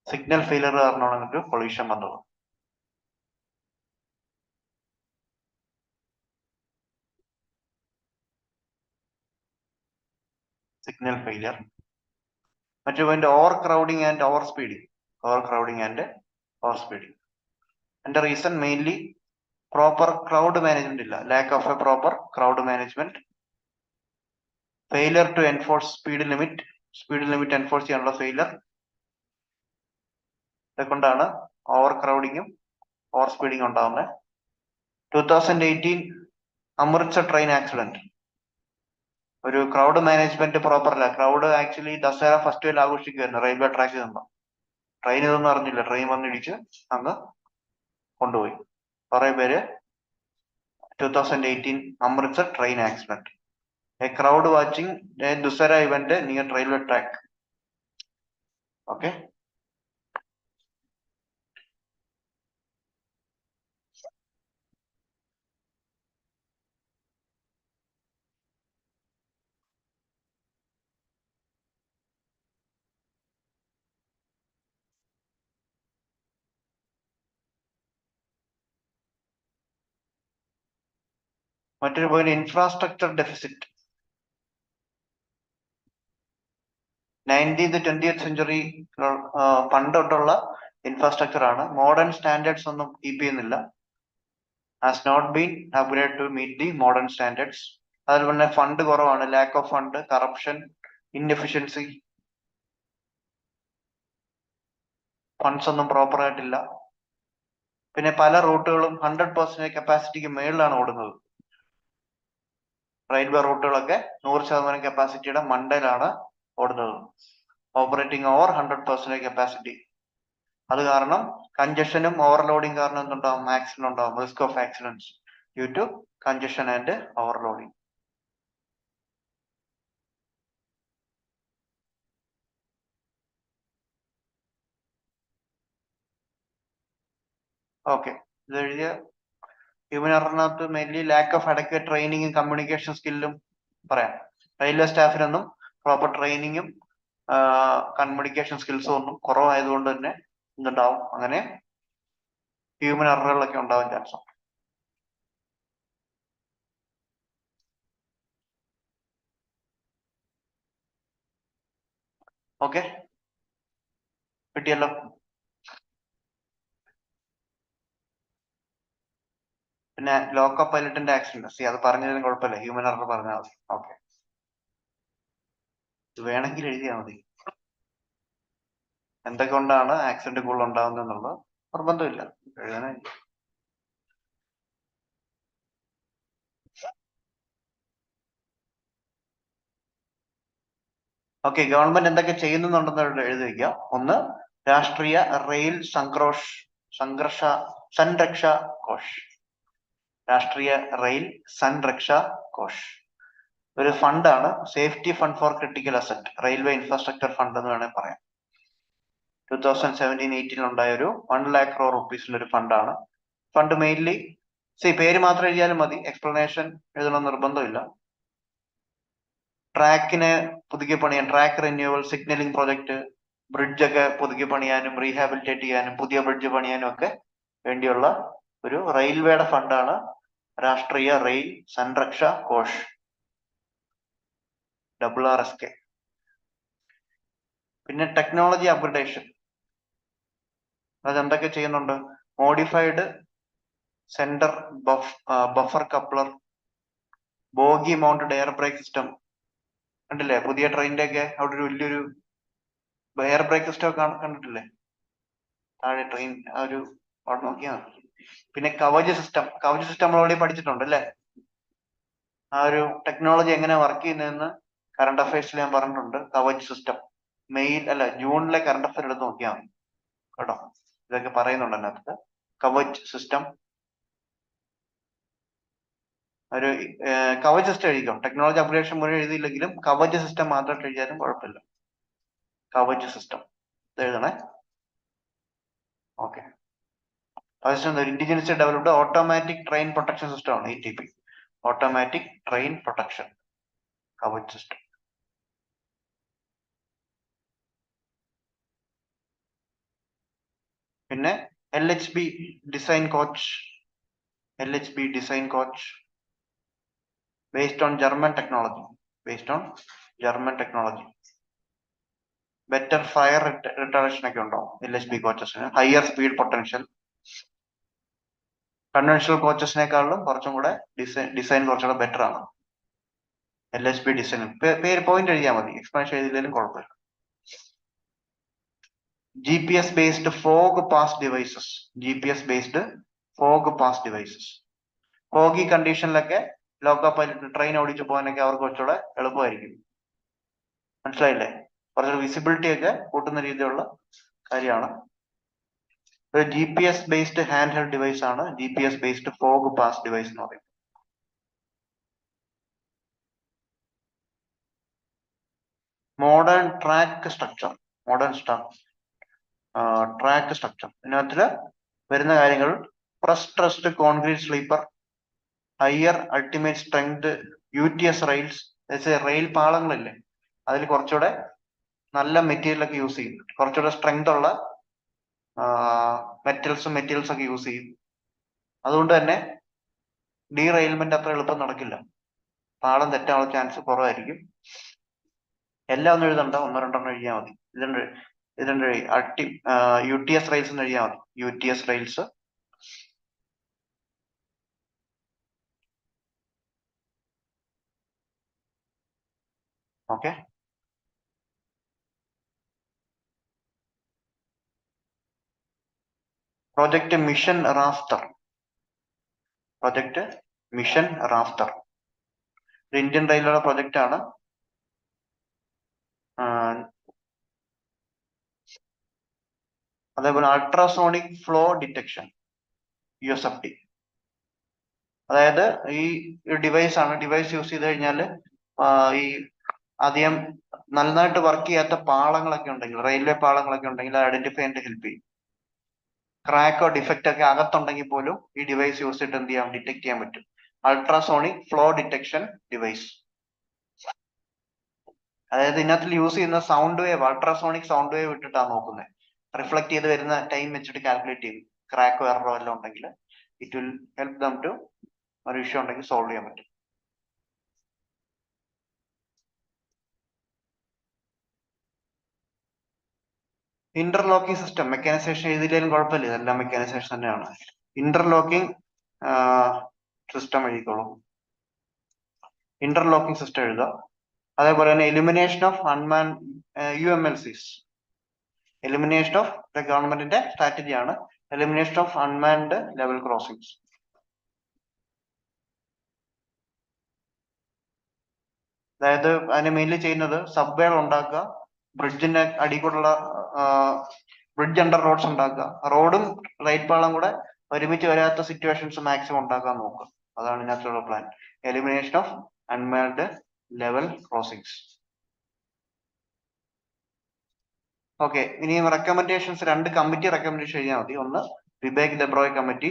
Signal failure കാരണമാണ് ഒരു കൊളീഷൻ വന്നത്. Signal failure. മറ്റു point overcrowding and overspeeding. അതിന്റെ reason mainly proper crowd management ഇല്ല, lack of a proper crowd management, failure to enforce speed limit enforce ചെയ്യാനുള്ള failure. ഇതുകൊണ്ടാണ് over ക്രൗഡിങ്ങും overspeeding ഉണ്ടാവുന്നത്. 2018 അമൃത്സർ ട്രെയിൻ ആക്സിഡന്റ്. ഒരു crowd management proper അല്ല. Crowd actually Dussehra festival ആഘോഷിക്കുമായിരുന്നു railway ട്രാക്കിൽ നിന്നും. ട്രെയിൻ ഇതൊന്നും അറിഞ്ഞില്ല, ട്രെയിൻ വന്നിടിച്ച് അങ്ങ് കൊണ്ടുപോയി കുറെ പേര്. 2018 Amritsar train accident. A crowd watching a Dussehra event near railway track. Okay, മറ്റൊരു point infrastructure deficit. 19th 20th century പണ്ട് തൊട്ടുള്ള ഇൻഫ്രാസ്ട്രക്ചർ ആണ്. മോഡേൺ സ്റ്റാൻഡേർഡ്സ് ഒന്നും കീപ്പ് ചെയ്യുന്നില്ല. Has not been upgrade to meet the modern standards. അതുപോലെ തന്നെ ഫണ്ട് കുറവാണ്, lack of fund, corruption, inefficiency, funds ഒന്നും പ്രോപ്പർ ആയിട്ടില്ല. പിന്നെ പല റൂട്ടുകളും 100% കപ്പാസിറ്റിക്ക് മേളിലാണ് ഓടുന്നത്. റെയിൽവേ റൂട്ടുകളൊക്കെ 100% കപ്പാസിറ്റിയുടെ മണ്ടയിലാണ് ഓടുന്നത്, ഓപ്പറേറ്റിംഗ് ഓവർ 100% കപ്പാസിറ്റി. അത് കാരണം കൺജഷനും ഓവർലോഡിങ് കാരണം എന്തുണ്ടാവും? ആക്സിഡന്റ് ഉണ്ടാവും, risk of accidents due to congestion and overloading. Okay, ഇത് എഴുതിയ ഹ്യൂമൻ എററിനകത്ത് മെയിൻലി ലാക്ക് ഓഫ് അഡക്വേറ്റ് ട്രെയിനിങ്ങും കമ്മ്യൂണിക്കേഷൻ സ്കില്ലും പറയാം. റെയിൽവേ സ്റ്റാഫിനൊന്നും പ്രോപ്പർ ട്രെയിനിങ്ങും കമ്മ്യൂണിക്കേഷൻ സ്കിൽസും ഒന്നും കുറവായതുകൊണ്ട് തന്നെ എന്തുണ്ടാവും? അങ്ങനെ ഹ്യൂമൻ എററുകളൊക്കെ ഉണ്ടാവാൻ ചാൻസ് ഉണ്ട്. ഓക്കെ, കിട്ടിയല്ലോ. പിന്നെ ലോക്കോ പൈലറ്റിന്റെ ആക്സിഡന്റ്, അത് പറഞ്ഞതിന് കുഴപ്പമില്ല, ഹ്യൂമൻ എറർ പറഞ്ഞാൽ മതി. ഓക്കെ, ഇത് വേണമെങ്കിൽ എഴുതിയാൽ മതി. എന്തൊക്കെ കൊണ്ടാണ് ആക്സിഡന്റ് കൂടുതൽ ഉണ്ടാകുന്നത് എന്നുള്ളത് നിർബന്ധമില്ല, എഴുതാനായി. ഓക്കെ, ഗവൺമെന്റ് എന്തൊക്കെ ചെയ്യുന്നുണ്ടെന്ന് എഴുതി വയ്ക്കുക. ഒന്ന്, രാഷ്ട്രീയ റെയിൽ സൻരക്ഷ കോഷ്. രാഷ്ട്രീയ റെയിൽ സൻരക്ഷ കോഷ് ഒരു ഫണ്ടാണ്, safety fund for critical asset, railway infrastructure fund എന്ന് വേണമെങ്കിൽ പറയാം. 2017-18 ഉണ്ടായ ഒരു 1 lakh crore rupees ഒരു ഫണ്ടാണ്. ഫണ്ട് മെയിൻലി പേര് മാത്രം എഴുതിയാലും മതി, എക്സ്പ്ലനേഷൻ എഴുതണം നിർബന്ധമില്ല. ട്രാക്കിനെ പുതുക്കി പണിയാൻ, track renewal, signalling project, bridge ഒക്കെ പുതുക്കി പണിയാനും റീഹാബിലിറ്റേറ്റ് ചെയ്യാനും പുതിയ ബ്രിഡ്ജ് പണിയാനും ഒക്കെ വേണ്ടിയുള്ള ഒരു റെയിൽവേയുടെ ഫണ്ടാണ് രാഷ്ട്രീയ റെയിൽ സംരക്ഷ കോഷ്, RRSK. പിന്നെ ടെക്നോളജി അപ്ഗ്രഡേഷൻ, അതെന്തൊക്കെ ചെയ്യുന്നുണ്ട്? Modified centre buffer coupler, bogie mounted air brake system. കണ്ടില്ലേ പുതിയ ട്രെയിനിന്റെ ഒക്കെ അവിടെ ഒരു വലിയൊരു എയർ ബ്രേക്ക് സിസ്റ്റം ഒക്കെ കണ്ടിട്ടില്ലേ താഴെ ട്രെയിൻ ആ ഒരു അവിടെ നോക്കിയാൽ. പിന്നെ കവച് സിസ്റ്റം നമ്മൾ ഓൾറെഡി പഠിച്ചിട്ടുണ്ട് അല്ലേ? ആ ഒരു ടെക്നോളജി എങ്ങനെ വർക്ക് ചെയ്യുന്നതെന്ന് കറണ്ട് അഫയേഴ്സിൽ ഞാൻ പറഞ്ഞിട്ടുണ്ട്. കവച് സിസ്റ്റം ജൂണിലെ കറണ്ട് അഫയർ എടുത്ത് നോക്കിയാൽ മതി കേട്ടോ, ഇതൊക്കെ പറയുന്നുണ്ട് അതിനകത്ത്. കവച് സിസ്റ്റം ഒരു കവച് സിസ്റ്റം എഴുതിക്കോ, ടെക്നോളജി അപ്ഗ്രേഡേഷൻ മുഴുവൻ എഴുതിയില്ലെങ്കിലും കവച് സിസ്റ്റം മാത്രമായിട്ട് എഴുതിയാലും കുഴപ്പമില്ല. കവച് സിസ്റ്റം എഴുതണേ. Okay. Indigenous developed automatic train protection system ആണ് ETP, automatic train protection Kavach system. പിന്നെ LHB design coach, based on German technology, better fire retardation ഒക്കെ ഉണ്ടാവും LHB കോച്ചസിന്, ഹയർ സ്പീഡ് പൊട്ടൻഷ്യൽ. കൺവെൻഷണൽ കോച്ചസിനേക്കാളും കുറച്ചും കൂടെ ഡിസൈൻ കുറച്ചുകൂടെ ബെറ്റർ ആണ് LHB ഡിസൈൻ. പേര് പോയിന്റ് എഴുതിയാൽ മതി, എക്സ്പ്ലനേഷൻ എഴുതിയാലും കുഴപ്പമില്ല. GPS based fog pass devices, foggy കണ്ടീഷനിലൊക്കെ ലോക്കോ പൈലറ്റ് ട്രെയിൻ ഓടിച്ചു പോകാനൊക്കെ അവർക്ക് കുറച്ചുകൂടെ എളുപ്പമായിരിക്കും. മനസ്സിലായില്ലേ? കുറച്ചുകൂടെ വിസിബിലിറ്റി ഒക്കെ കൂട്ടുന്ന രീതിയിലുള്ള കാര്യമാണ്. ഒരു GPS based hand held device ആണ് GPS based fog pass device എന്ന് പറയുന്നത്. മോഡേൺ ട്രാക്ക് സ്ട്രക്ചർ, ഇതിനകത്തില് വരുന്ന കാര്യങ്ങൾ: prestressed concrete sleeper, higher ultimate strength UTS rails. Rail പാളങ്ങളില്ലേ, അതിൽ കുറച്ചുകൂടെ നല്ല മെറ്റീരിയൽ ഒക്കെ യൂസ് ചെയ്യും, കുറച്ചുകൂടെ സ്ട്രെങ്ത് ഉള്ള മെറ്റീരിയൽസ് ഒക്കെ യൂസ് ചെയ്യും. അതുകൊണ്ട് തന്നെ ഡീറെയിൽമെന്റ് അത്ര എളുപ്പം നടക്കില്ല, പാളം തെറ്റാനുള്ള ചാൻസ് കുറവായിരിക്കും. എല്ലാം ഒന്നും എഴുതണ്ട, ഒന്നോ രണ്ടെണ്ണം എഴുതിയാൽ മതി. ഇതിന്റെ UTS റെയിൽസ് എന്ന് എഴുതിയാൽ മതി. UTS rails. Okay. Project mission rafter, Indian റെയിൽവേയുടെ പ്രൊജക്റ്റ് ആണ്. അതേപോലെ അൾട്രാസോണിക് ഫ്ലോ ഡിറ്റക്ഷൻ, USFD. അതായത് ഈ ഡിവൈസ് യൂസ് ചെയ്ത് കഴിഞ്ഞാൽ ഈ അധികം നന്നായിട്ട് വർക്ക് ചെയ്യാത്ത പാളങ്ങളൊക്കെ ഉണ്ടെങ്കിൽ, റെയിൽവേ പാളങ്ങളൊക്കെ ഉണ്ടെങ്കിൽ ഐഡന്റിഫൈ ചെയ്യാൻ ഹെൽപ്പ് ചെയ്യും. ക്രാക്കോ ഡിഫക്റ്റ് ഒക്കെ അകത്തുണ്ടെങ്കിൽ പോലും ഈ ഡിവൈസ് യൂസ് ചെയ്തിട്ട് എന്ത് ചെയ്യാം, ഡിറ്റക്ട് ചെയ്യാൻ പറ്റും. Ultrasonic flow detection device. അതായത് ഇതിനകത്ത് യൂസ് ചെയ്യുന്ന sound wave, ultrasonic sound wave ഇട്ടിട്ടാണ് നോക്കുന്നത്. റിഫ്ലക്ട് ചെയ്ത് വരുന്ന ടൈം വെച്ചിട്ട് കാൽക്കുലേറ്റ് ചെയ്യും. ക്രാക്കോ എററോ എല്ലാം ഉണ്ടെങ്കിൽ it will help them to ഒരു ഇഷ്യൂ ഉണ്ടെങ്കിൽ സോൾവ് ചെയ്യാൻ പറ്റും. ഇന്റർലോക്കിംഗ് സിസ്റ്റം, മെക്കാനൈസേഷൻ എഴുതിയില്ലെങ്കിലും കുഴപ്പമില്ല, ഇതെല്ലാം മെക്കാനൈസേഷൻ തന്നെയാണ്. ഇന്റർലോക്കിംഗ് സിസ്റ്റം എഴുതിക്കോളൂ, ഇന്റർലോക്കിംഗ് സിസ്റ്റം എഴുതുക. അതേപോലെ തന്നെ elimination of അൺമാൻ UMLCs, elimination of ഗവൺമെന്റിന്റെ സ്ട്രാറ്റജിയാണ് എലിമിനേഷൻ ഓഫ് അൺമാൻഡ് ലെവൽ ക്രോസിംഗ്സ്. അതായത് അതിന് മെയിൻലി ചെയ്യുന്നത് സബ്വേകൾ ഉണ്ടാക്കുക, ബ്രിഡ്ജിന്റെ അടികൂടുള്ള ബ്രിഡ്ജ് അണ്ടർ റോഡ്സ് ഉണ്ടാക്കുക, റോഡും റെയിൽ പാളം കൂടെ ഒരുമിച്ച് വരാത്ത സിറ്റുവേഷൻസ് മാക്സിമം ഉണ്ടാക്കാൻ നോക്കുക. അതാണ് ഇതിനകത്തുള്ള plan, elimination of unmanned level crossings. Okay, ഇനിയും റെക്കമെൻഡേഷൻസ് 2 കമ്മിറ്റി റെക്കമെൻഡേഷൻ എഴുതിയാൽ മതി. ഒന്ന് വിവേക് ദബ്രോയ് കമ്മിറ്റി,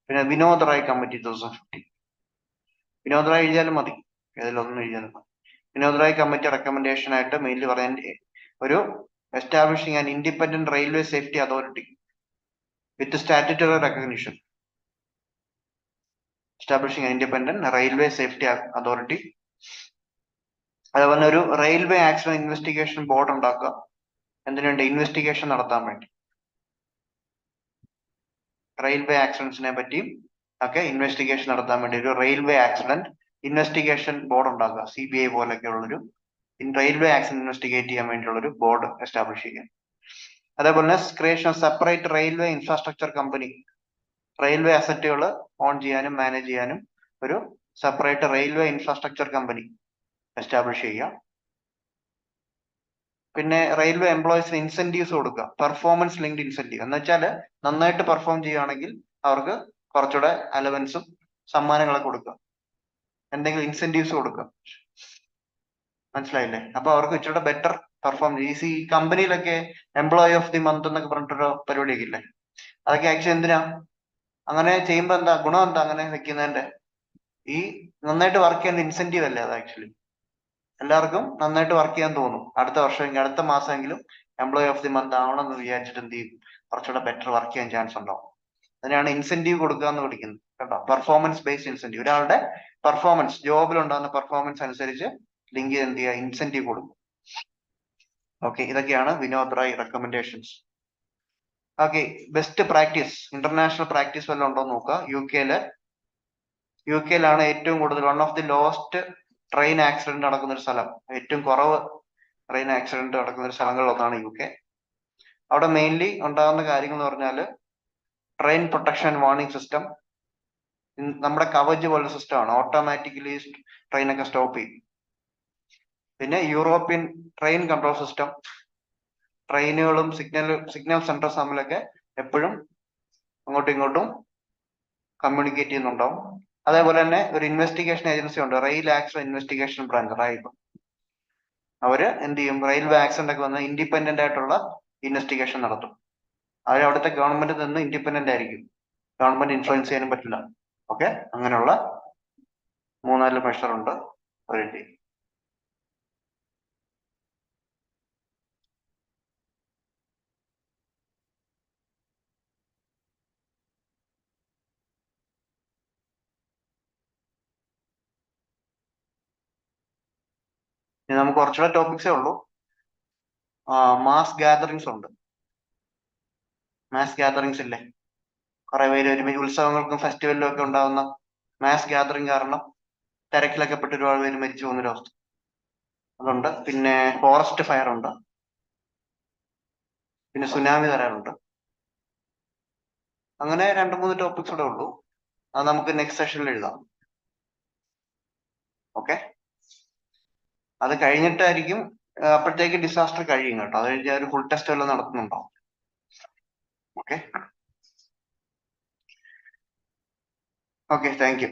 പിന്നെ വിനോദ് റായ് കമ്മിറ്റി 2015. വിനോദ് റായ് എഴുതിയാലും മതി, ഏതിലൊന്നും എഴുതിയാലും മതി. വിനോദ് റായ് കമ്മിറ്റി റെക്കമെൻഡേഷൻ ആയിട്ട് മെയിൻലി പറയാൻ ഒരു establishing an independent railway safety authority with statutory recognition. Establishing independent railway safety authority. അതുപോലെ ഒരു റെയിൽവേ ആക്സിഡന്റ് ഇൻവെസ്റ്റിഗേഷൻ ബോർഡ് ഉണ്ടാക്കുക. എന്തിനുവേണ്ടി? ഇൻവെസ്റ്റിഗേഷൻ നടത്താൻ വേണ്ടി. റെയിൽവേ ആക്സിഡൻസിനെ പറ്റിയും ഒക്കെ ഇൻവെസ്റ്റിഗേഷൻ നടത്താൻ വേണ്ടി ഒരു റെയിൽവേ ആക്സിഡന്റ് ഇൻവെസ്റ്റിഗേഷൻ ബോർഡ് ഉണ്ടാക്കുക. CBI പോലൊക്കെയുള്ളൊരു റെയിൽവേ ആക്സിഡന്റ് ഇൻവെസ്റ്റിഗേറ്റ് ചെയ്യാൻ വേണ്ടിയുള്ളൊരു ബോർഡ് എസ്റ്റാബ്ലിഷ് ചെയ്യുക. അതേപോലെ തന്നെ creation separate railway infrastructure company. Railway അസറ്റുകൾ ഓൺ ചെയ്യാനും മാനേജ് ചെയ്യാനും ഒരു separate railway infrastructure company establish ചെയ്യുക. പിന്നെ റെയിൽവേ എംപ്ലോയീസിന് ഇൻസെന്റീവ്സ് കൊടുക്കുക. പെർഫോമൻസ് ലിങ്ക്ഡ് ഇൻസെന്റീവ് എന്ന് വെച്ചാൽ നന്നായിട്ട് പെർഫോം ചെയ്യുകയാണെങ്കിൽ അവർക്ക് കുറച്ചുകൂടെ അലവൻസും സമ്മാനങ്ങളൊക്കെ കൊടുക്കുക, എന്തെങ്കിലും ഇൻസെന്റീവ്സ് കൊടുക്കുക. മനസ്സിലായില്ലേ? അപ്പൊ അവർക്ക് ഇച്ചിരി ബെറ്റർ പെർഫോം ചെയ്യും. ഈ കമ്പനിയിലൊക്കെ എംപ്ലോയി ഓഫ് ദി മന്ത് എന്നൊക്കെ പറഞ്ഞിട്ടൊരു പരിപാടിയൊക്കെ ഇല്ലേ? അതൊക്കെ ആക്ച്വലി എന്തിനാ അങ്ങനെ ചെയ്യുമ്പോ? എന്താ ഗുണം? എന്താ അങ്ങനെ വെക്കുന്നതിന്റെ? ഈ നന്നായിട്ട് വർക്ക് ചെയ്യാൻ ഇൻസെന്റീവ് അല്ലേ അത് ആക്ച്വലി. എല്ലാവർക്കും നന്നായിട്ട് വർക്ക് ചെയ്യാൻ തോന്നും. അടുത്ത വർഷമെങ്കിലും അടുത്ത മാസമെങ്കിലും എംപ്ലോയി ഓഫ് ദി മന്ത് ആവണം എന്ന് വിചാരിച്ചിട്ട് എന്ത് ചെയ്യും? കുറച്ചുകൂടെ ബെറ്റർ വർക്ക് ചെയ്യാൻ ചാൻസ് ഉണ്ടാവും. അതിനാണ് ഇൻസെന്റീവ് കൊടുക്കുക എന്ന് വിളിക്കുന്നത് കേട്ടോ. Performance based incentive. ഒരാളുടെ പെർഫോമൻസ്, ജോബിൽ ഉണ്ടാകുന്ന പെർഫോമൻസ് അനുസരിച്ച് ലിങ്ക് ചെയ്ത് എന്ത് ചെയ്യുക? ഇൻസെന്റീവ് കൊടുക്കും. ഓക്കെ, ഇതൊക്കെയാണ് Vinod Rai recommendations. Okay, best practice, international practice വല്ലതും ഉണ്ടോ നോക്കുക. യു കെയിലാണ് ഏറ്റവും കൂടുതൽ, one of the lowest train accident നടക്കുന്ന ഒരു സ്ഥലം, ഏറ്റവും കുറവ് ട്രെയിൻ ആക്സിഡന്റ് നടക്കുന്ന ഒരു സ്ഥലങ്ങളിൽ ഒന്നാണ് UK. അവിടെ മെയിൻലി ഉണ്ടാകുന്ന കാര്യങ്ങൾ എന്ന് പറഞ്ഞാൽ ട്രെയിൻ പ്രൊട്ടക്ഷൻ വാർണിംഗ് സിസ്റ്റം, നമ്മുടെ കവച് പോലുള്ള സിസ്റ്റം ആണ്. ഓട്ടോമാറ്റിക്കലി ട്രെയിനൊക്കെ സ്റ്റോപ്പ് ചെയ്യും. പിന്നെ യൂറോപ്യൻ ട്രെയിൻ കൺട്രോൾ സിസ്റ്റം, ട്രെയിനുകളും സിഗ്നൽ സെന്റേഴ്സ് തമ്മിലൊക്കെ എപ്പോഴും അങ്ങോട്ടും ഇങ്ങോട്ടും കമ്മ്യൂണിക്കേറ്റ് ചെയ്യുന്നുണ്ടാവും. അതേപോലെ തന്നെ ഒരു ഇൻവെസ്റ്റിഗേഷൻ ഏജൻസി ഉണ്ട്, റെയിൽ ആക്സിഡന്റ് ഇൻവെസ്റ്റിഗേഷൻ ബ്രാഞ്ച്, റൈബ്. അവര് എന്ത് ചെയ്യും? റെയിൽവേ ആക്സിഡന്റ് ഒക്കെ വന്ന് ഇൻഡിപെൻഡന്റ് ആയിട്ടുള്ള ഇൻവെസ്റ്റിഗേഷൻ നടത്തും. അവർ അവിടുത്തെ ഗവൺമെന്റിൽ നിന്ന് ഇൻഡിപെൻഡന്റ് ആയിരിക്കും, ഗവൺമെന്റ് ഇൻഫ്ലുവൻസ് ചെയ്യാനും പറ്റില്ല. ഓക്കെ, അങ്ങനെയുള്ള 3-4 മെഷർ ഉണ്ട് അവരുടെ. ഇനി നമുക്ക് കുറച്ചുകൂടെ ടോപ്പിക്സേ ഉള്ളൂ. മാസ് ഗാദറിങ്സ് ഉണ്ട്. മാസ് ഗാദറിങ്സ് ഇല്ലേ? കുറെ പേര് ഒരുമിച്ച് ഉത്സവങ്ങൾക്കും ഫെസ്റ്റിവലിലും ഒക്കെ ഉണ്ടാകുന്ന മാസ് ഗാദറിങ് കാരണം തിരക്കിലൊക്കെ പെട്ട് ഒരുപാട് പേര് മരിച്ചു പോകുന്നൊരവസ്ഥ അതുണ്ട്. പിന്നെ ഫോറസ്റ്റ് ഫയർ ഉണ്ട്. പിന്നെ സുനാമി തരാറുണ്ട്. അങ്ങനെ 2-3 ടോപ്പിക്സ് കൂടെ ഉള്ളൂ. അത് നമുക്ക് നെക്സ്റ്റ് സെഷനിൽ എഴുതാം. ഓക്കെ, അത് കഴിഞ്ഞിട്ടായിരിക്കും, അപ്പോഴത്തേക്ക് ഡിസാസ്റ്റർ കഴിയും കേട്ടോ. അത് കഴിഞ്ഞാൽ ഒരു ഫുൾ ടെസ്റ്റ് എല്ലാം നടത്തുന്നുണ്ടാവും. Okay, thank you.